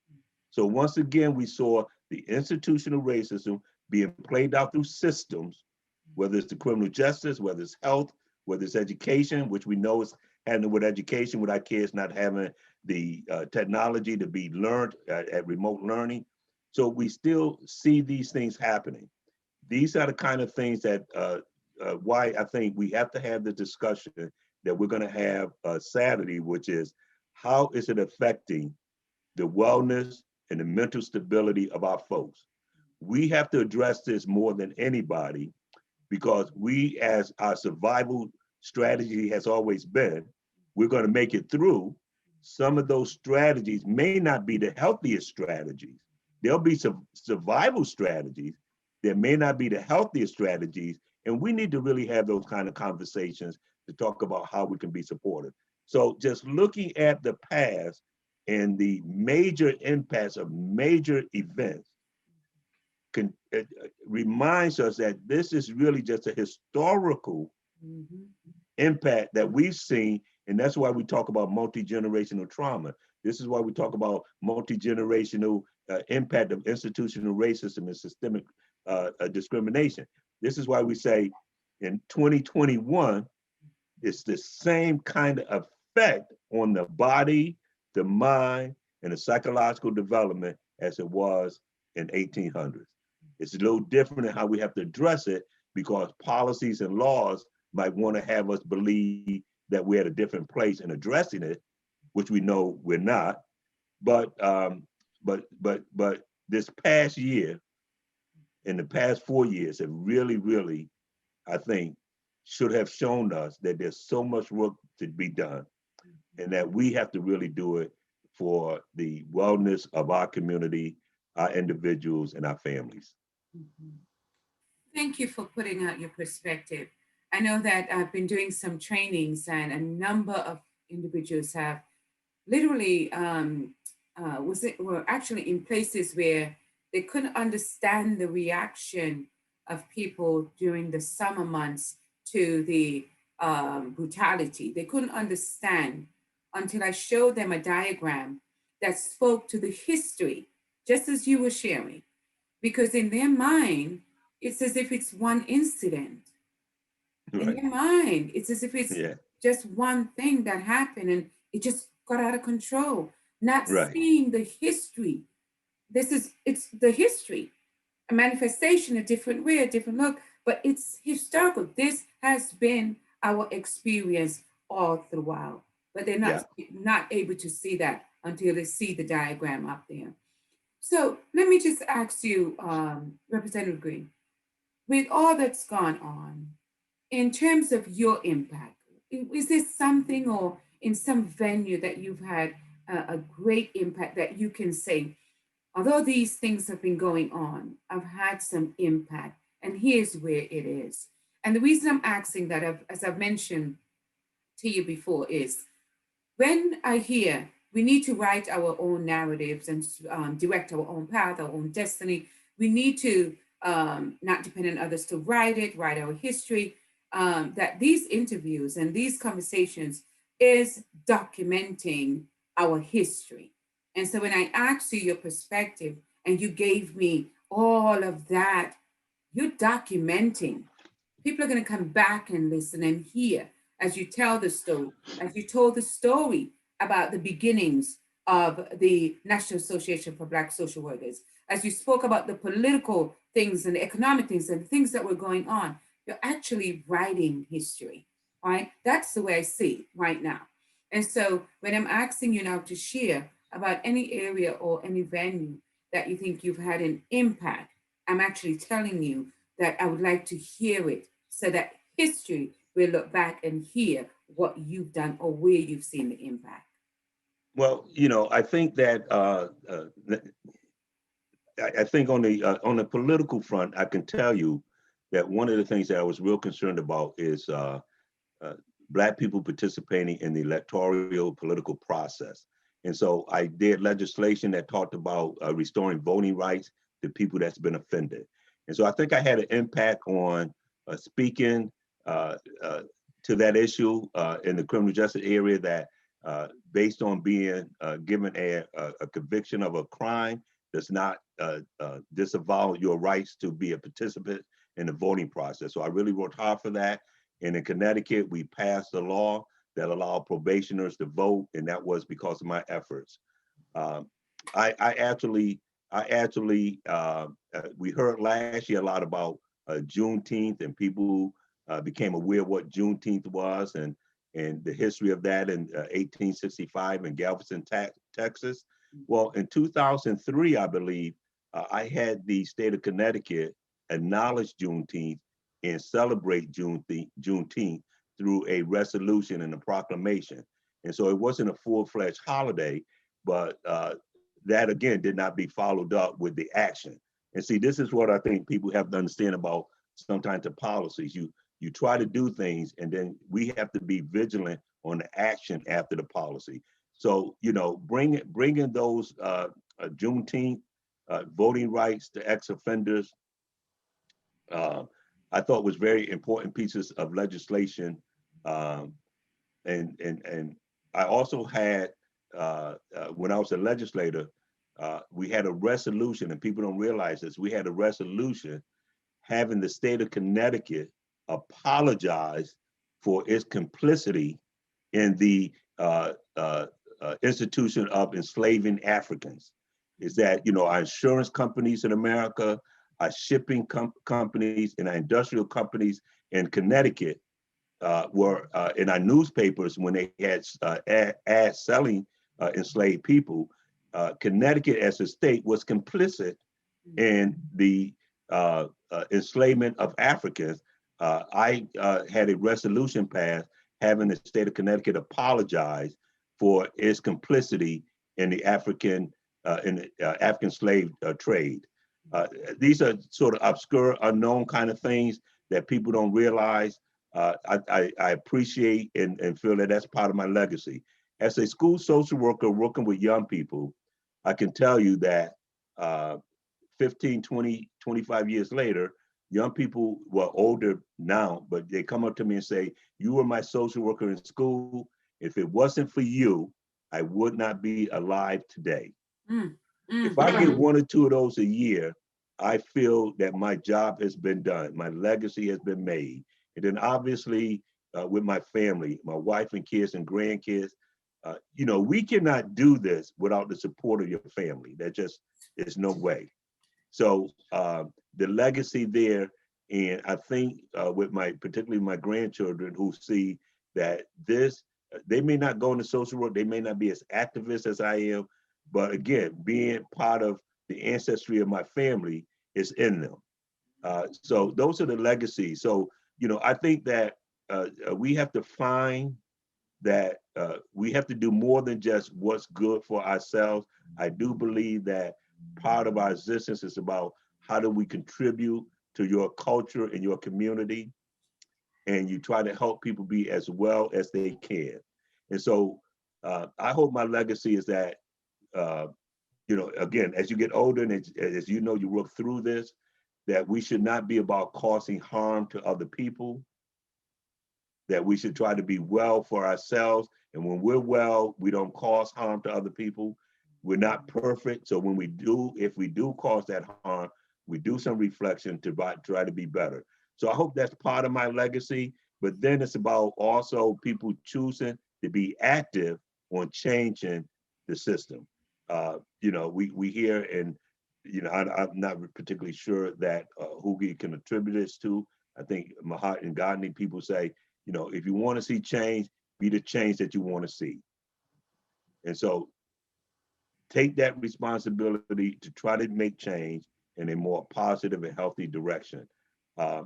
So once again, we saw the institutional racism being played out through systems, whether it's the criminal justice, whether it's health, whether it's education, which we know is happening with education, with our kids not having the technology to be learned at remote learning. So we still see these things happening. These are the kind of things that why I think we have to have the discussion that we're going to have Saturday, which is how is it affecting the wellness and the mental stability of our folks? We have to address this more than anybody, because we, as our survival strategy has always been, we're going to make it through. Some of those strategies may not be the healthiest strategies. There'll be some survival strategies that may not be the healthiest strategies. And we need to really have those kind of conversations to talk about how we can be supportive. So just looking at the past and the major impacts of major events reminds us that this is really just a historical impact that we've seen. And that's why we talk about multi-generational trauma. This is why we talk about multi-generational impact of institutional racism and systemic discrimination. This is why we say in 2021, it's the same kind of effect on the body, the mind, and the psychological development as it was in 1800s. It's a little different in how we have to address it, because policies and laws might want to have us believe that we're at a different place in addressing it, which we know we're not. But this past year, in the past 4 years, have really, I think, should have shown us that there's so much work to be done, and that we have to really do it for the wellness of our community, our individuals, and our families. Thank you for putting out your perspective. I know that I've been doing some trainings, and a number of individuals have literally were actually in places where they couldn't understand the reaction of people during the summer months to the brutality. They couldn't understand until I showed them a diagram that spoke to the history, just as you were sharing, because in their mind, it's as if it's one incident. Right. In their mind, it's as if it's just one thing that happened and it just got out of control. Not seeing the history. It's the history, a manifestation, a different way, a different look, but it's historical. This has been our experience all throughout, but they're not able to see that until they see the diagram up there. So let me just ask you, Representative Green, with all that's gone on, in terms of your impact, is there something or in some venue that you've had a great impact that you can say, although these things have been going on, I've had some impact, and here's where it is. And the reason I'm asking that, as I've mentioned to you before, is when I hear we need to write our own narratives and direct our own path, our own destiny, we need to not depend on others to write our history, that these interviews and these conversations is documenting our history. And so when I asked you your perspective and you gave me all of that, you're documenting. People are going to come back and listen and hear as you tell the story, as you told the story about the beginnings of the National Association for Black Social Workers. As you spoke about the political things and the economic things and things that were going on, you're actually writing history, right? That's the way I see it right now. And so when I'm asking you now to share about any area or any venue that you think you've had an impact, I'm actually telling you that I would like to hear it so that history will look back and hear what you've done or where you've seen the impact. Well, I think that I think on the political front, I can tell you that one of the things that I was real concerned about is Black people participating in the electoral political process. And so I did legislation that talked about restoring voting rights to people that's been offended. And so I think I had an impact on speaking to that issue in the criminal justice area, that based on being given a conviction of a crime does not disavow your rights to be a participant in the voting process. So I really worked hard for that. And in Connecticut, we passed a law that allowed probationers to vote, and that was because of my efforts. I actually, we heard last year a lot about Juneteenth, and people became aware of what Juneteenth was and the history of that in 1865 in Galveston, Texas. Well, in 2003, I believe, I had the state of Connecticut acknowledge Juneteenth and celebrate Juneteenth through a resolution and a proclamation. And so it wasn't a full-fledged holiday, but that again did not be followed up with the action. And see, this is what I think people have to understand about sometimes the policies. You try to do things, and then we have to be vigilant on the action after the policy. So, bringing those Juneteenth voting rights to ex-offenders, I thought was very important pieces of legislation. And I also had, when I was a legislator, we had a resolution, and people don't realize this, we had a resolution having the state of Connecticut apologize for its complicity in the institution of enslaving Africans. Is that, our insurance companies in America, our shipping companies, and our industrial companies in Connecticut were in our newspapers when they had ads selling enslaved people. Connecticut as a state was complicit in the enslavement of Africans. I had a resolution passed having the state of Connecticut apologize for its complicity in the African slave trade. These are sort of obscure, unknown kind of things that people don't realize. I appreciate and feel that that's part of my legacy. As a school social worker working with young people, I can tell you that 15, 20, 25 years later, young people were older now, but they come up to me and say, you were my social worker in school. If it wasn't for you, I would not be alive today. If I get one or two of those a year, I feel that my job has been done. My legacy has been made. And then obviously with my family, my wife and kids and grandkids, we cannot do this without the support of your family. There just is no way. So the legacy there, and I think with particularly my grandchildren who see that they may not go into social work, they may not be as activist as I am, but again, being part of the ancestry of my family is in them. So those are the legacies. So, I think that we have to find that we have to do more than just what's good for ourselves. I do believe that part of our existence is about how do we contribute to your culture and your community, and you try to help people be as well as they can. And so I hope my legacy is that, again, as you get older and as you work through this, that we should not be about causing harm to other people, that we should try to be well for ourselves. And when we're well, we don't cause harm to other people. We're not perfect. So if we do cause that harm, we do some reflection to try to be better. So I hope that's part of my legacy, but then it's about also people choosing to be active on changing the system. You know, we hear, and you know, I'm not particularly sure that who we can attribute this to. I think Mahat and Gandhi people say, you know, if you want to see change, be the change that you want to see. And so take that responsibility to try to make change in a more positive and healthy direction.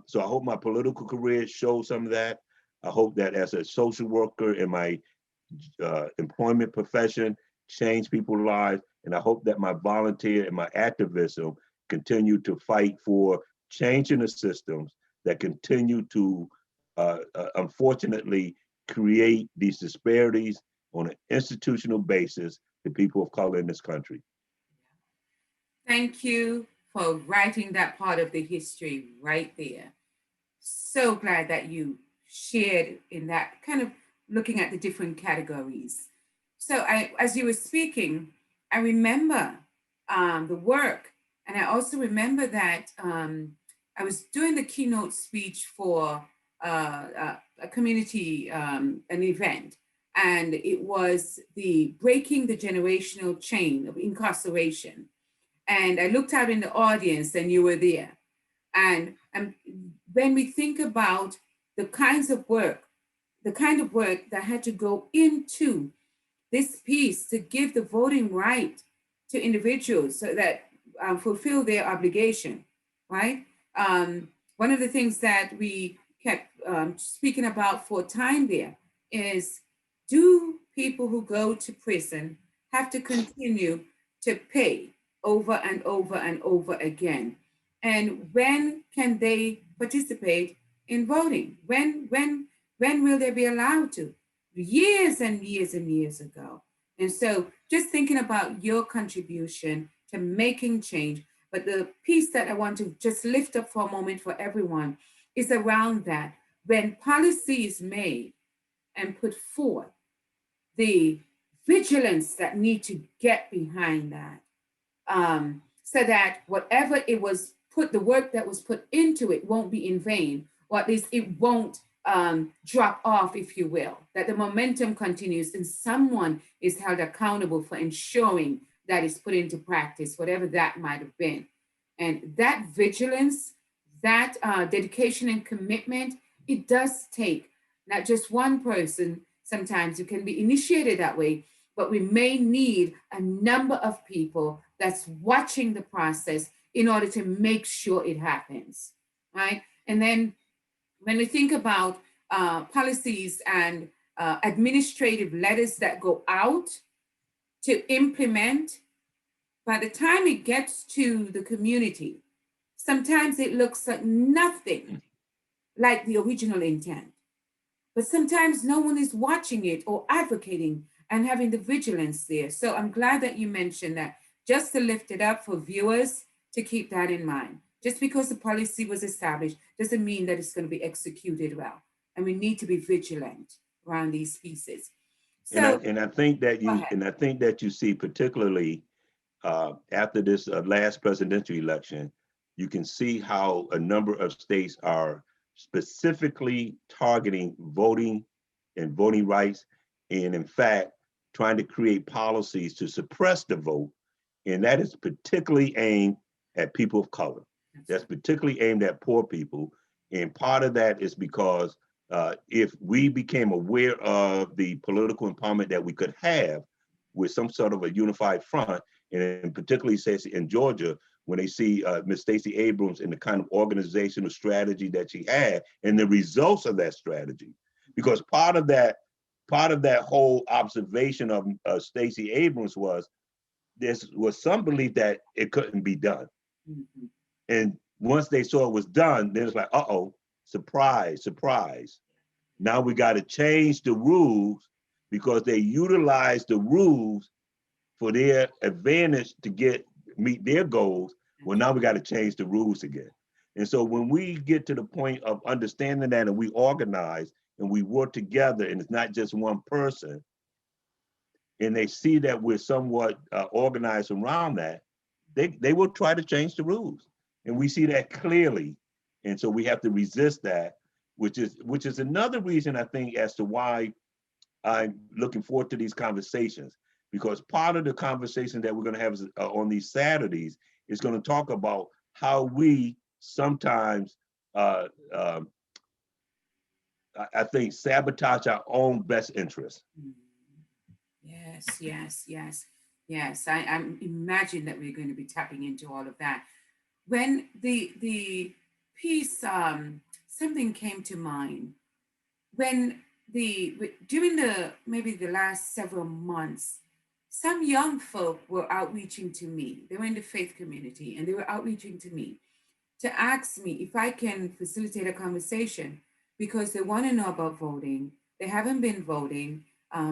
So I hope my political career shows some of that. I hope that as a social worker in my employment profession, change people's lives. And I hope that my volunteer and my activism continue to fight for changing the systems that continue to, unfortunately, create these disparities on an institutional basis to people of color in this country. Thank you for writing that part of the history right there. So glad that you shared in that kind of looking at the different categories. So as you were speaking, I remember the work, and I also remember that I was doing the keynote speech for a community, an event, and it was the breaking the generational chain of incarceration. And I looked out in the audience, and you were there. And when we think about the kinds of work, the kind of work that had to go into this piece to give the voting right to individuals so that fulfill their obligation, right? One of the things that we kept speaking about for time there is, do people who go to prison have to continue to pay over and over and over again? And when can they participate in voting? When will they be allowed to? Years and years and years ago. And so just thinking about your contribution to making change, but the piece that I want to just lift up for a moment for everyone is around that. When policy is made and put forth, the vigilance that need to get behind that, so that whatever it was put, the work that was put into it won't be in vain, or at least it won't drop off, if you will, that the momentum continues and someone is held accountable for ensuring that it's put into practice, whatever that might have been. And that vigilance, that dedication and commitment, it does take not just one person. Sometimes it can be initiated that way, but we may need a number of people that's watching the process in order to make sure it happens, right? And then when we think about policies and administrative letters that go out to implement, by the time it gets to the community, sometimes it looks like nothing like the original intent. But sometimes no one is watching it or advocating and having the vigilance there. So I'm glad that you mentioned that, just to lift it up for viewers to keep that in mind. Just because the policy was established doesn't mean that it's going to be executed well. And we need to be vigilant around these pieces. So, and I think that you see particularly after this last presidential election, you can see how a number of states are specifically targeting voting and voting rights, and in fact, trying to create policies to suppress the vote. And that is particularly aimed at people of color. That's particularly aimed at poor people. And part of that is because if we became aware of the political empowerment that we could have with some sort of a unified front, and particularly in Georgia, when they see Ms. Stacey Abrams and the kind of organizational strategy that she had and the results of that strategy. Because part of that whole observation of Stacey Abrams was there was some belief that it couldn't be done. Mm-hmm. And once they saw it was done, then it's like, uh-oh, surprise, surprise. Now we got to change the rules because they utilize the rules for their advantage to meet their goals. Well, now we got to change the rules again. And so when we get to the point of understanding that and we organize and we work together and it's not just one person, and they see that we're somewhat organized around that, they will try to change the rules. And we see that clearly. And so we have to resist that, which is another reason I think as to why I'm looking forward to these conversations. because part of the conversation that we're going to have on these Saturdays is going to talk about how we sometimes, I think, sabotage our own best interests. Yes, yes, yes, yes. I imagine that we're going to be tapping into all of that. When the piece, something came to mind when during the maybe the last several months, some young folk were outreaching to me. They were in the faith community and they were outreaching to me to ask me if I can facilitate a conversation because they want to know about voting. They haven't been voting.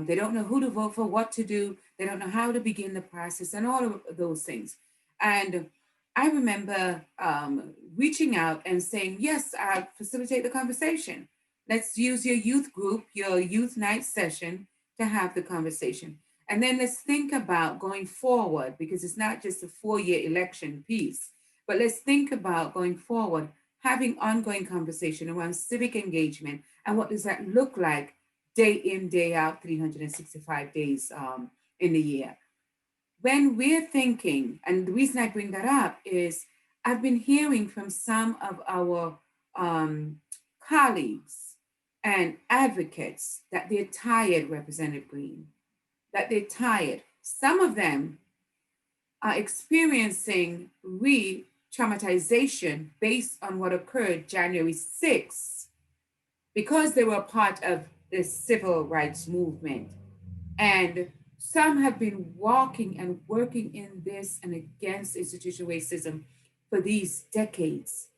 They don't know who to vote for, what to do. They don't know how to begin the process and all of those things. And I remember reaching out and saying, yes, I'll facilitate the conversation. Let's use your youth group, your youth night session to have the conversation. And then let's think about going forward because it's not just a 4-year election piece, but let's think about going forward, having ongoing conversation around civic engagement and what does that look like day in, day out, 365 days in the year. When we're thinking, and the reason I bring that up is I've been hearing from some of our colleagues and advocates that they're tired, Representative Green, that they're tired. Some of them are experiencing re-traumatization based on what occurred January 6th because they were a part of the civil rights movement. And some have been walking and working in this and against institutional racism for these decades,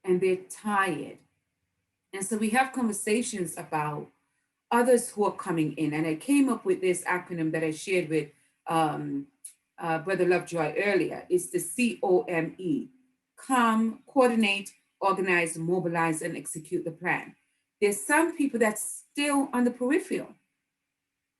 and they're tired. And so we have conversations about others who are coming in. And I came up with this acronym that I shared with Brother Lovejoy earlier. It's the COME: come, coordinate, organize, mobilize, and execute the plan. There's some people that's still on the peripheral.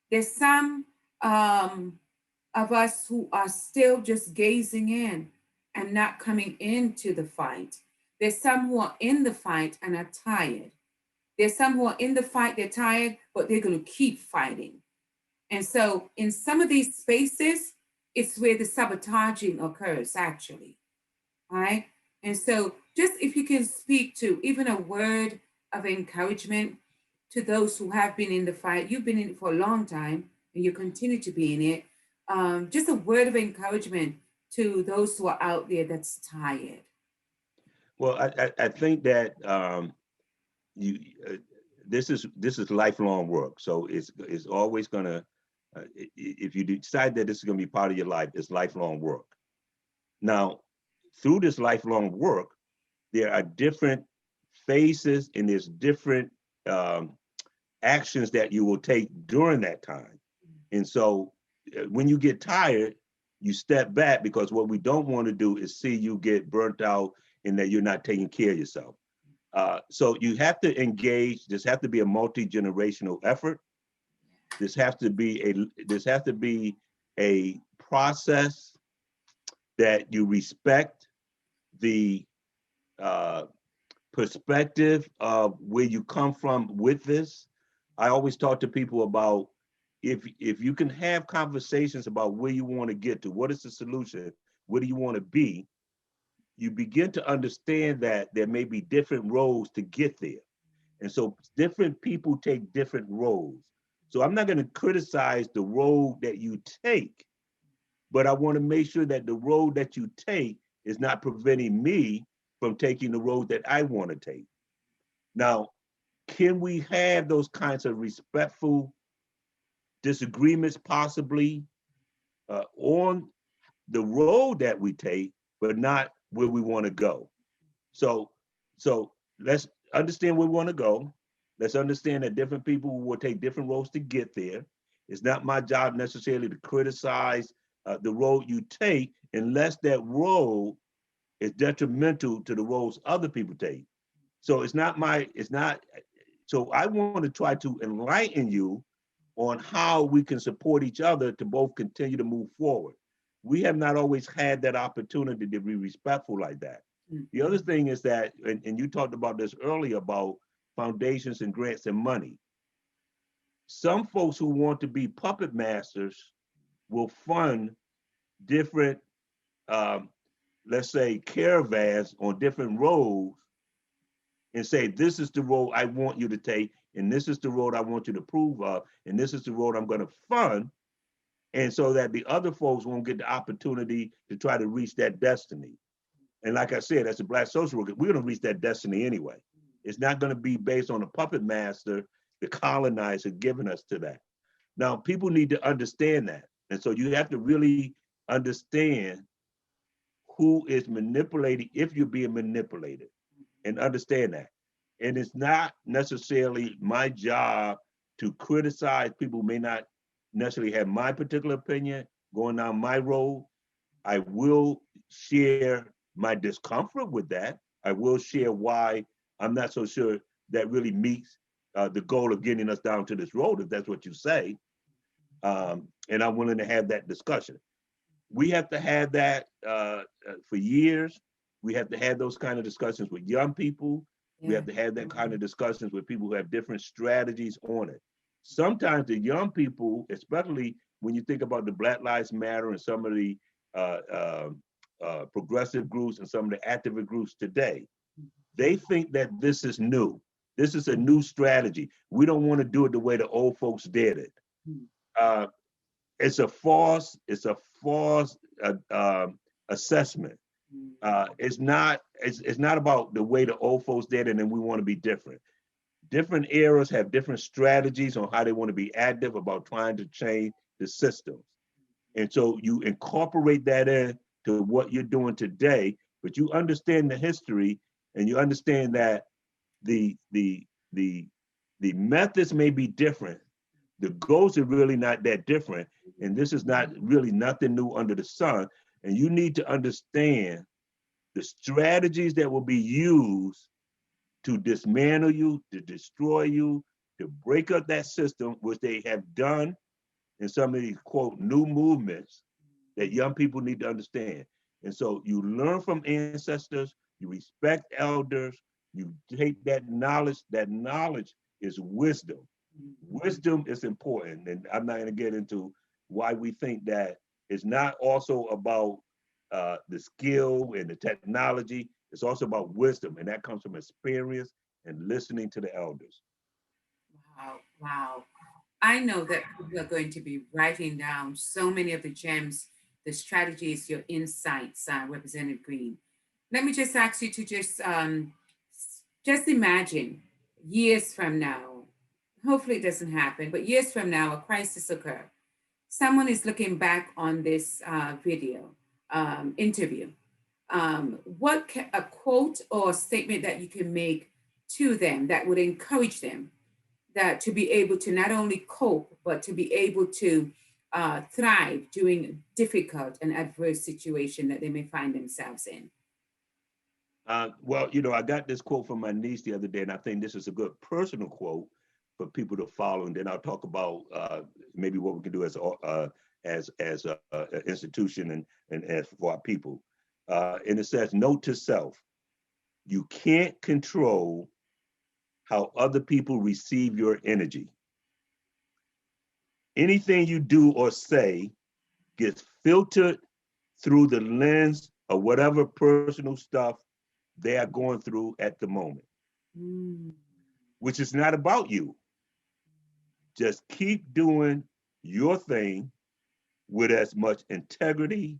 There's some of us who are still just gazing in and not coming into the fight. There's some who are in the fight and are tired. There's some who are in the fight, they're tired, but they're going to keep fighting. And so in some of these spaces, it's where the sabotaging occurs, actually. All right. And so just if you can speak to even a word of encouragement to those who have been in the fight, you've been in it for a long time and you continue to be in it. Just a word of encouragement to those who are out there that's tired. Well, I think that you this is lifelong work. So it's always gonna if you decide that this is gonna be part of your life, it's lifelong work. Now, through this lifelong work, there are different phases and there's different actions that you will take during that time. And so when you get tired, you step back because what we don't want to do is see you get burnt out and that you're not taking care of yourself. So you have to engage. This has to be a multi-generational effort. This has to be a process that you respect the perspective of where you come from with this. I always talk to people about if you can have conversations about where you want to get to, what is the solution, where do you want to be, you begin to understand that there may be different roads to get there. And so different people take different roads. So I'm not going to criticize the road that you take, but I want to make sure that the road that you take is not preventing me from taking the road that I want to take. Now, can we have those kinds of respectful disagreements possibly on the road that we take, but not where we want to go? So let's understand where we want to go. Let's understand that different people will take different roads to get there. It's not my job necessarily to criticize the road you take unless that road is detrimental to the roads other people take. So so I want to try to enlighten you on how we can support each other to both continue to move forward. We have not always had that opportunity to be respectful like that. Mm-hmm. The other thing is that, and you talked about this earlier about foundations and grants and money. Some folks who want to be puppet masters will fund different, let's say, caravans on different roads and say, this is the road I want you to take, and this is the road I want you to approve of, and this is the road I'm going to fund, and so that the other folks won't get the opportunity to try to reach that destiny. And like I said, as a Black social worker, we're going to reach that destiny anyway. It's not going to be based on a puppet master, the colonizer, giving us to that. Now, people need to understand that. And so you have to really understand who is manipulating, if you're being manipulated, and understand that. And it's not necessarily my job to criticize people who may not necessarily have my particular opinion going down my road. I will share my discomfort with that. I will share why I'm not so sure that really meets the goal of getting us down to this road, if that's what you say. And I'm willing to have that discussion. We have to have that for years. We have to have those kind of discussions with young people. Yeah. We have to have that kind of discussions with people who have different strategies on it. Sometimes the young people, especially when you think about the Black Lives Matter and some of the progressive groups and some of the activist groups today, they think that this is new. This is a new strategy. We don't want to do it the way the old folks did it. It's a false assessment. It's not about the way the old folks did it and we want to be different. Different eras have different strategies on how they want to be active about trying to change the systems. And so you incorporate that into what you're doing today, but you understand the history and you understand that the methods may be different. The goals are really not that different. And this is not really nothing new under the sun. And you need to understand the strategies that will be used to dismantle you, to destroy you, to break up that system, which they have done in some of these, quote, new movements that young people need to understand. And so you learn from ancestors, you respect elders, you take that knowledge is wisdom. Wisdom is important, and I'm not going to get into why we think that it's not also about the skill and the technology. It's also about wisdom, and that comes from experience and listening to the elders. Wow, wow. I know that people are going to be writing down so many of the gems, the strategies, your insights, Representative Green. Let me just ask you to just imagine years from now, hopefully it doesn't happen, but years from now, a crisis occurs. Someone is looking back on this interview. What a quote or statement that you can make to them that would encourage them that to be able to not only cope, but to be able to thrive during difficult and adverse situation that they may find themselves in? Well, I got this quote from my niece the other day, and I think this is a good personal quote for people to follow. And then I'll talk about maybe what we can do as an institution and as for our people. And it says, note to self, you can't control how other people receive your energy. Anything you do or say gets filtered through the lens of whatever personal stuff they are going through at the moment, which is not about you. Just keep doing your thing with as much integrity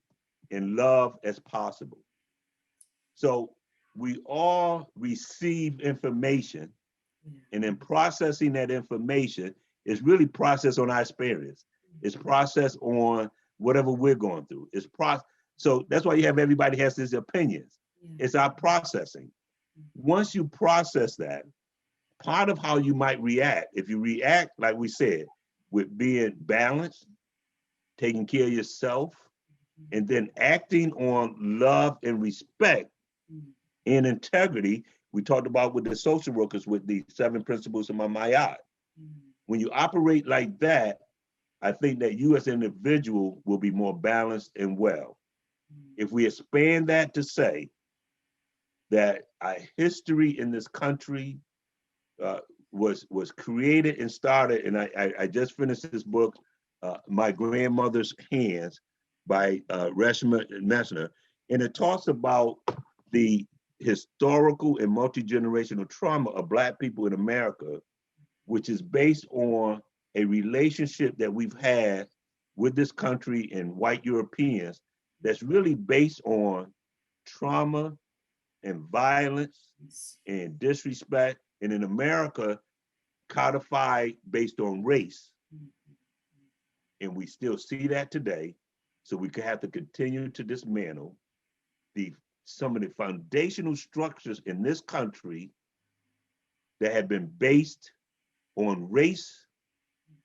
and love as possible. So we all receive information, and in processing that information, it's really processed on our experience. It's processed on whatever we're going through. So that's why you have everybody has these opinions. It's our processing. Once you process that, part of how you might react, if you react, like we said, with being balanced, taking care of yourself, and then acting on love and respect and integrity, we talked about with the social workers with the 7 principles of Mayat. When you operate like that, I think that you as an individual will be more balanced and well. If we expand that to say that our history in this country was created and started, and I just finished this book My Grandmother's Hands by Reshma Messner. And it talks about the historical and multi-generational trauma of Black people in America, which is based on a relationship that we've had with this country and white Europeans that's really based on trauma and violence and disrespect. And in America, codified based on race. And we still see that today. So we could have to continue to dismantle some of the foundational structures in this country that have been based on race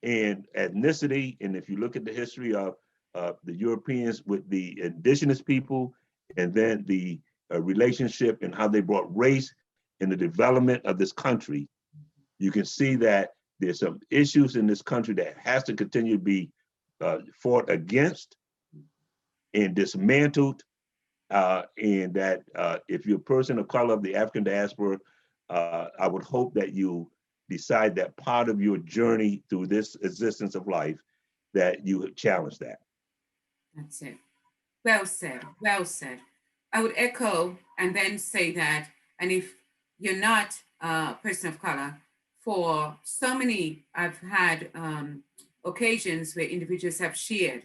and ethnicity. And if you look at the history of the Europeans with the indigenous people, and then the relationship and how they brought race in the development of this country, you can see that there's some issues in this country that has to continue to be fought against and dismantled. And that if you're a person of color of the African diaspora, I would hope that you decide that part of your journey through this existence of life, that you challenge that. That's it. Well said, well said. I would echo and then say that, and if you're not a person of color, for so many, I've had occasions where individuals have shared,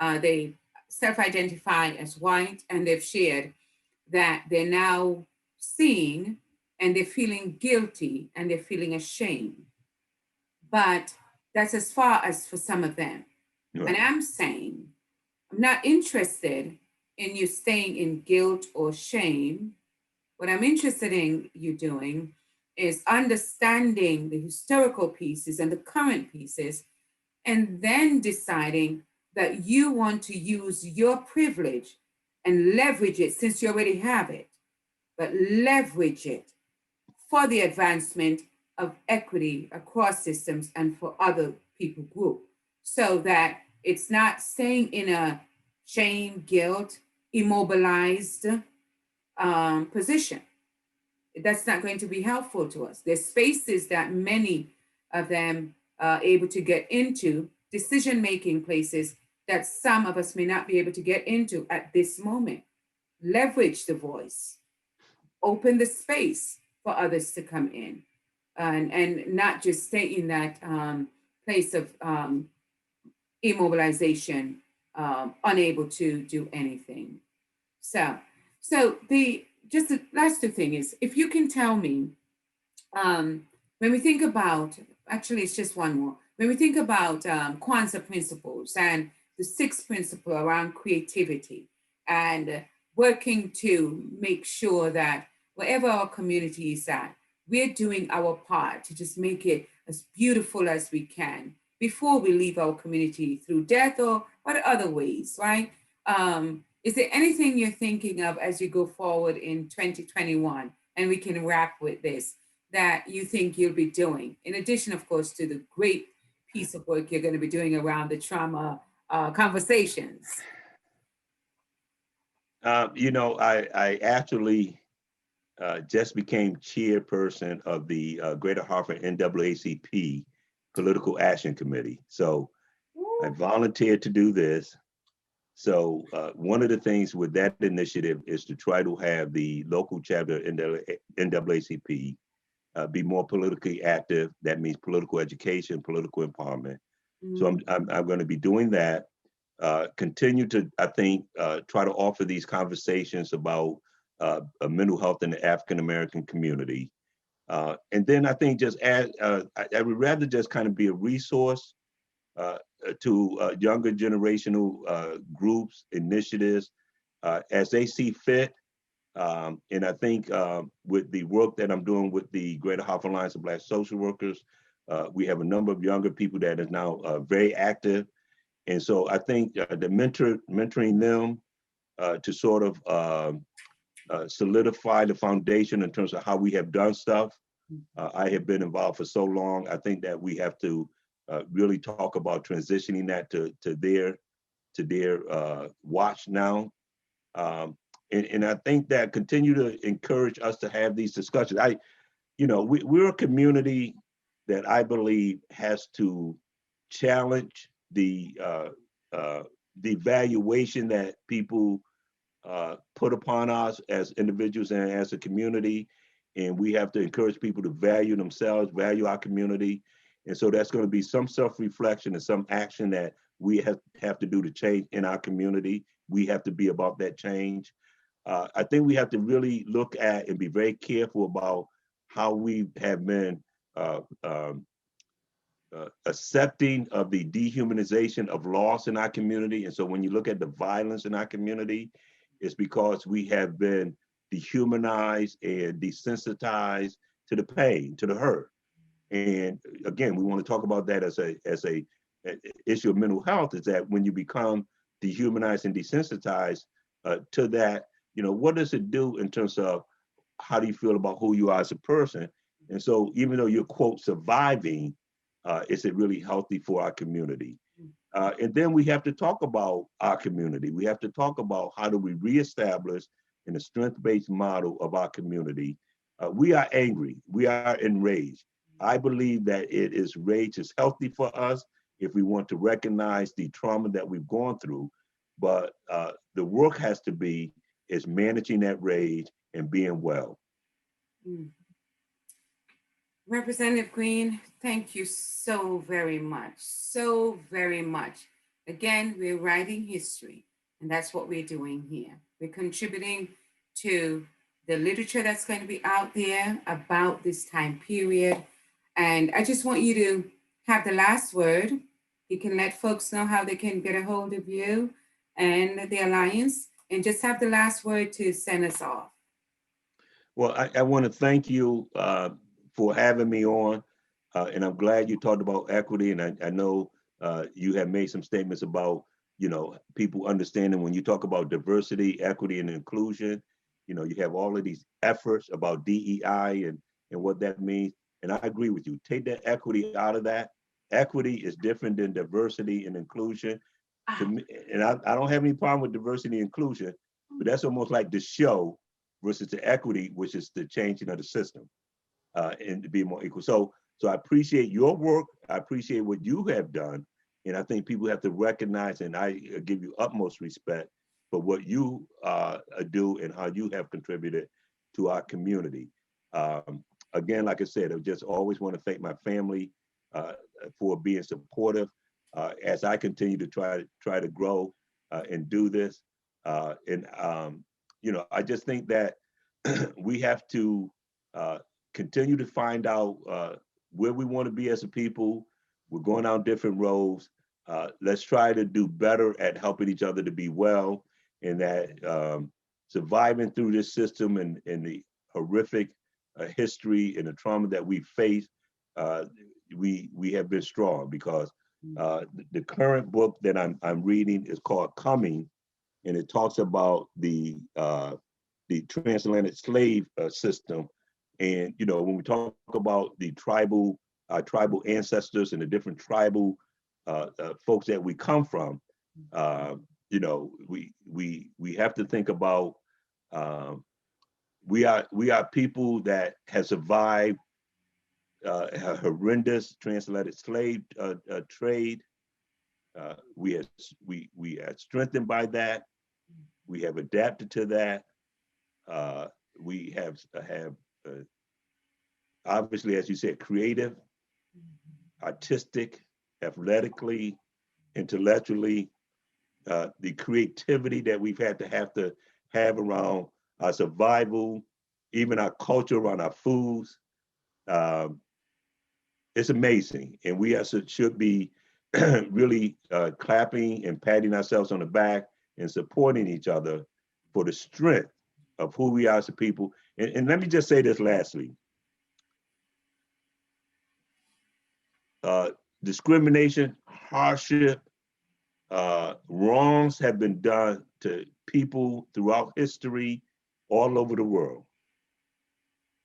they self-identify as white, and they've shared that they're now seeing and they're feeling guilty and they're feeling ashamed. But that's as far as for some of them. Right. And I'm saying, I'm not interested in you staying in guilt or shame. What I'm interested in you doing is understanding the historical pieces and the current pieces, and then deciding that you want to use your privilege and leverage it, since you already have it, but leverage it for the advancement of equity across systems and for other people group, so that it's not staying in a shame, guilt, immobilized position. That's not going to be helpful to us. There's spaces that many of them are able to get into, decision-making places that some of us may not be able to get into at this moment. Leverage the voice, open the space for others to come in, and not just stay in that place of immobilization, unable to do anything. So the last two thing is, if you can tell me, when we think about, actually it's just one more, when we think about Kwanzaa principles and the sixth principle around creativity and working to make sure that wherever our community is at, we're doing our part to just make it as beautiful as we can before we leave our community through death or what other ways, right? Is there anything you're thinking of as you go forward in 2021, and we can wrap with this, that you think you'll be doing, in addition, of course, to the great piece of work you're going to be doing around the trauma conversations? I actually just became chairperson of the Greater Hartford NAACP Political Action Committee. So I volunteered to do this. So one of the things with that initiative is to try to have the local chapter NAACP be more politically active. That means political education, political empowerment. Mm-hmm. So I'm going to be doing that. Continue to, I think, try to offer these conversations about mental health in the African American community. And then I think just add, I would rather just kind of be a resource to younger generational groups, initiatives, as they see fit. And I think with the work that I'm doing with the Greater Hartford Alliance of Black Social Workers, we have a number of younger people that is now very active. And so I think the mentoring them to sort of solidify the foundation in terms of how we have done stuff. I have been involved for so long. I think that we have to really talk about transitioning that to their watch now. And I think that continue to encourage us to have these discussions. We're a community that I believe has to challenge the the valuation that people put upon us as individuals and as a community. And we have to encourage people to value themselves, value our community. And so that's going to be some self-reflection and some action that we have to do to change in our community. We have to be about that change. I think we have to really look at and be very careful about how we have been accepting of the dehumanization of loss in our community. And so when you look at the violence in our community, it's because we have been dehumanized and desensitized to the pain, to the hurt. And again, we want to talk about that as a issue of mental health, is that when you become dehumanized and desensitized to that, what does it do in terms of how do you feel about who you are as a person? And so even though you're, quote, surviving, is it really healthy for our community? And then we have to talk about our community. We have to talk about how do we reestablish in a strength-based model of our community. We are angry, we are enraged. I believe that rage is healthy for us if we want to recognize the trauma that we've gone through. But the work has to be is managing that rage and being well. Representative Green, thank you so very much, so very much. Again, we're writing history, and that's what we're doing here. We're contributing to the literature that's going to be out there about this time period. And I just want you to have the last word. You can let folks know how they can get a hold of you and the Alliance, and just have the last word to send us off. Well, I want to thank you for having me on, and I'm glad you talked about equity. And I know you have made some statements about, people understanding when you talk about diversity, equity, and inclusion. You have all of these efforts about DEI and what that means. And I agree with you. Take that equity out of that. Equity is different than diversity and inclusion. To me, and I don't have any problem with diversity and inclusion, but that's almost like the show versus the equity, which is the changing of the system. And to be more equal. So I appreciate your work. I appreciate what you have done. And I think people have to recognize, and I give you utmost respect for what you do and how you have contributed to our community. Again, like I said, I just always want to thank my family for being supportive as I continue to try to grow and do this. I just think that we have to continue to find out where we want to be as a people. We're going down different roads. Let's try to do better at helping each other to be well, and that surviving through this system and the horrific history and the trauma that we face, we have been strong, because the current book that I'm reading is called Coming, and it talks about the transatlantic slave system. And when we talk about the tribal ancestors and the different tribal folks that we come from, we have to think about we are people that have survived a horrendous transatlantic slave trade. We are strengthened by that. We have adapted to that. We have obviously, as you said, creative, artistic, athletically, intellectually, the creativity that we've had to have around our survival, even our culture around our foods. It's amazing. And we should be really clapping and patting ourselves on the back and supporting each other for the strength of who we are as a people. And let me just say this lastly. Discrimination, hardship, wrongs have been done to people throughout history all over the world.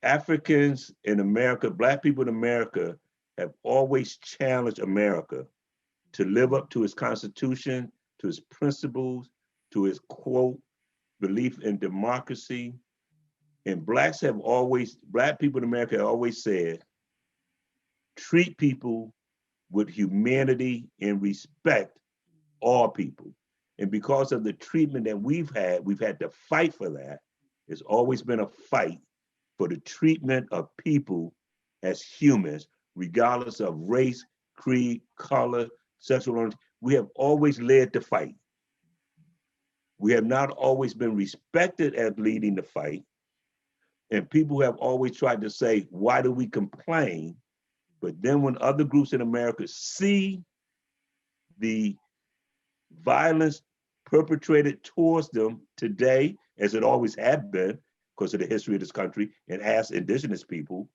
Africans in America, Black people in America have always challenged America to live up to its Constitution, to its principles, to its, quote, belief in democracy. And Black people in America have always said, treat people with humanity and respect all people. And because of the treatment that we've had to fight for that. It's always been a fight for the treatment of people as humans, regardless of race, creed, color, sexual orientation. We have always led the fight. We have not always been respected as leading the fight. And people have always tried to say, why do we complain? But then when other groups in America see the violence perpetrated towards them today, as it always had been, because of the history of this country, and as indigenous people,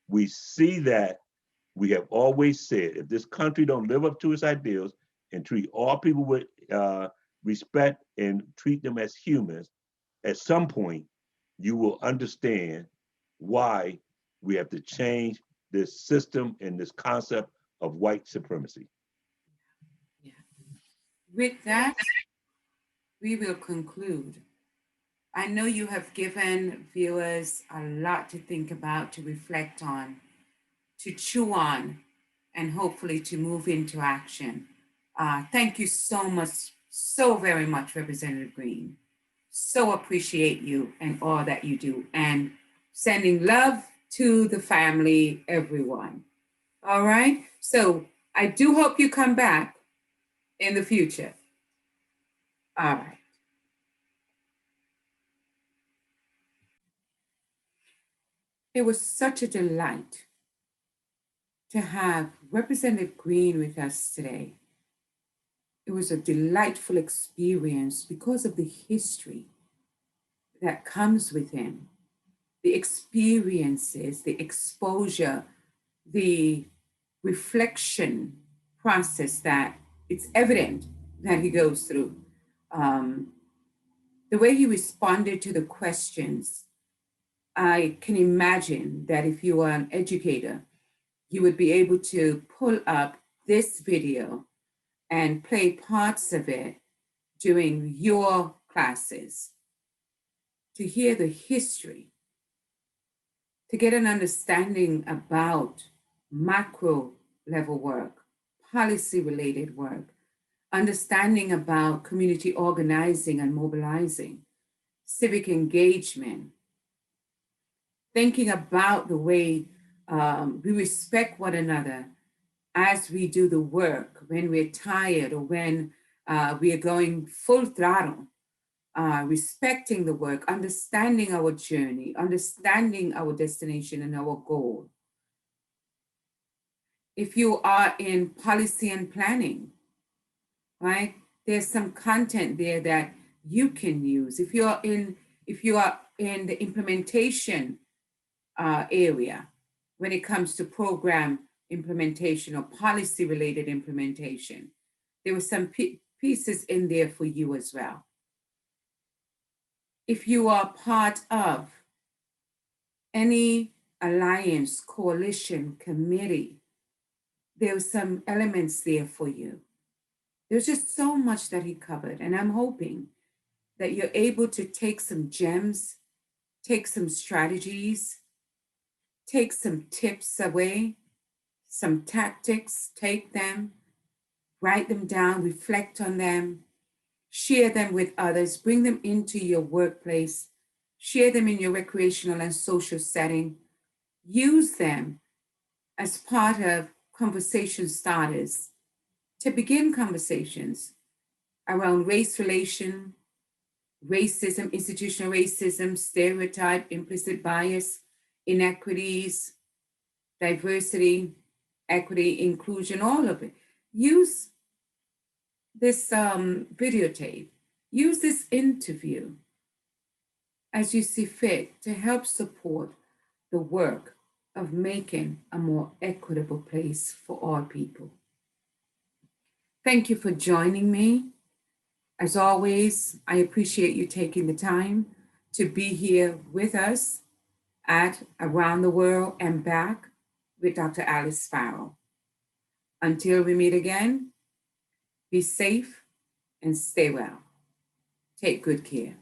we see that we have always said, if this country don't live up to its ideals and treat all people with respect and treat them as humans, at some point, you will understand why we have to change this system and this concept of white supremacy. Yeah. With that, we will conclude. I know you have given viewers a lot to think about, to reflect on, to chew on, and hopefully to move into action. Thank you so much, so very much, Representative Green. So appreciate you and all that you do, and sending love to the family, everyone. All right. So I do hope you come back in the future. All right. It was such a delight to have Representative Green with us today. It was a delightful experience because of the history that comes with him, the experiences, the exposure, the reflection process that it's evident that he goes through. The way he responded to the questions, I can imagine that if you are an educator, you would be able to pull up this video and play parts of it during your classes to hear the history, to get an understanding about macro level work, policy related work, understanding about community organizing and mobilizing, civic engagement, thinking about the way we respect one another as we do the work, when we're tired or when we are going full throttle, respecting the work, understanding our journey, understanding our destination and our goal. If you are in policy and planning, right, there's some content there that you can use. If you are in the implementation area, when it comes to program implementation or policy related implementation, there were some pieces in there for you as well. If you are part of any alliance, coalition, committee, there were some elements there for you. There's just so much that he covered, and I'm hoping that you're able to take some gems, take some strategies, take some tips away, some tactics, take them, write them down, reflect on them, share them with others, bring them into your workplace, share them in your recreational and social setting, use them as part of conversation starters to begin conversations around race relation, racism, institutional racism, stereotype, implicit bias, inequities, diversity, equity, inclusion, all of it. Use this videotape, use this interview as you see fit to help support the work of making a more equitable place for all people. Thank you for joining me. As always, I appreciate you taking the time to be here with us at Around the World and Back with Dr. Alice Farrell. Until we meet again, be safe and stay well. Take good care.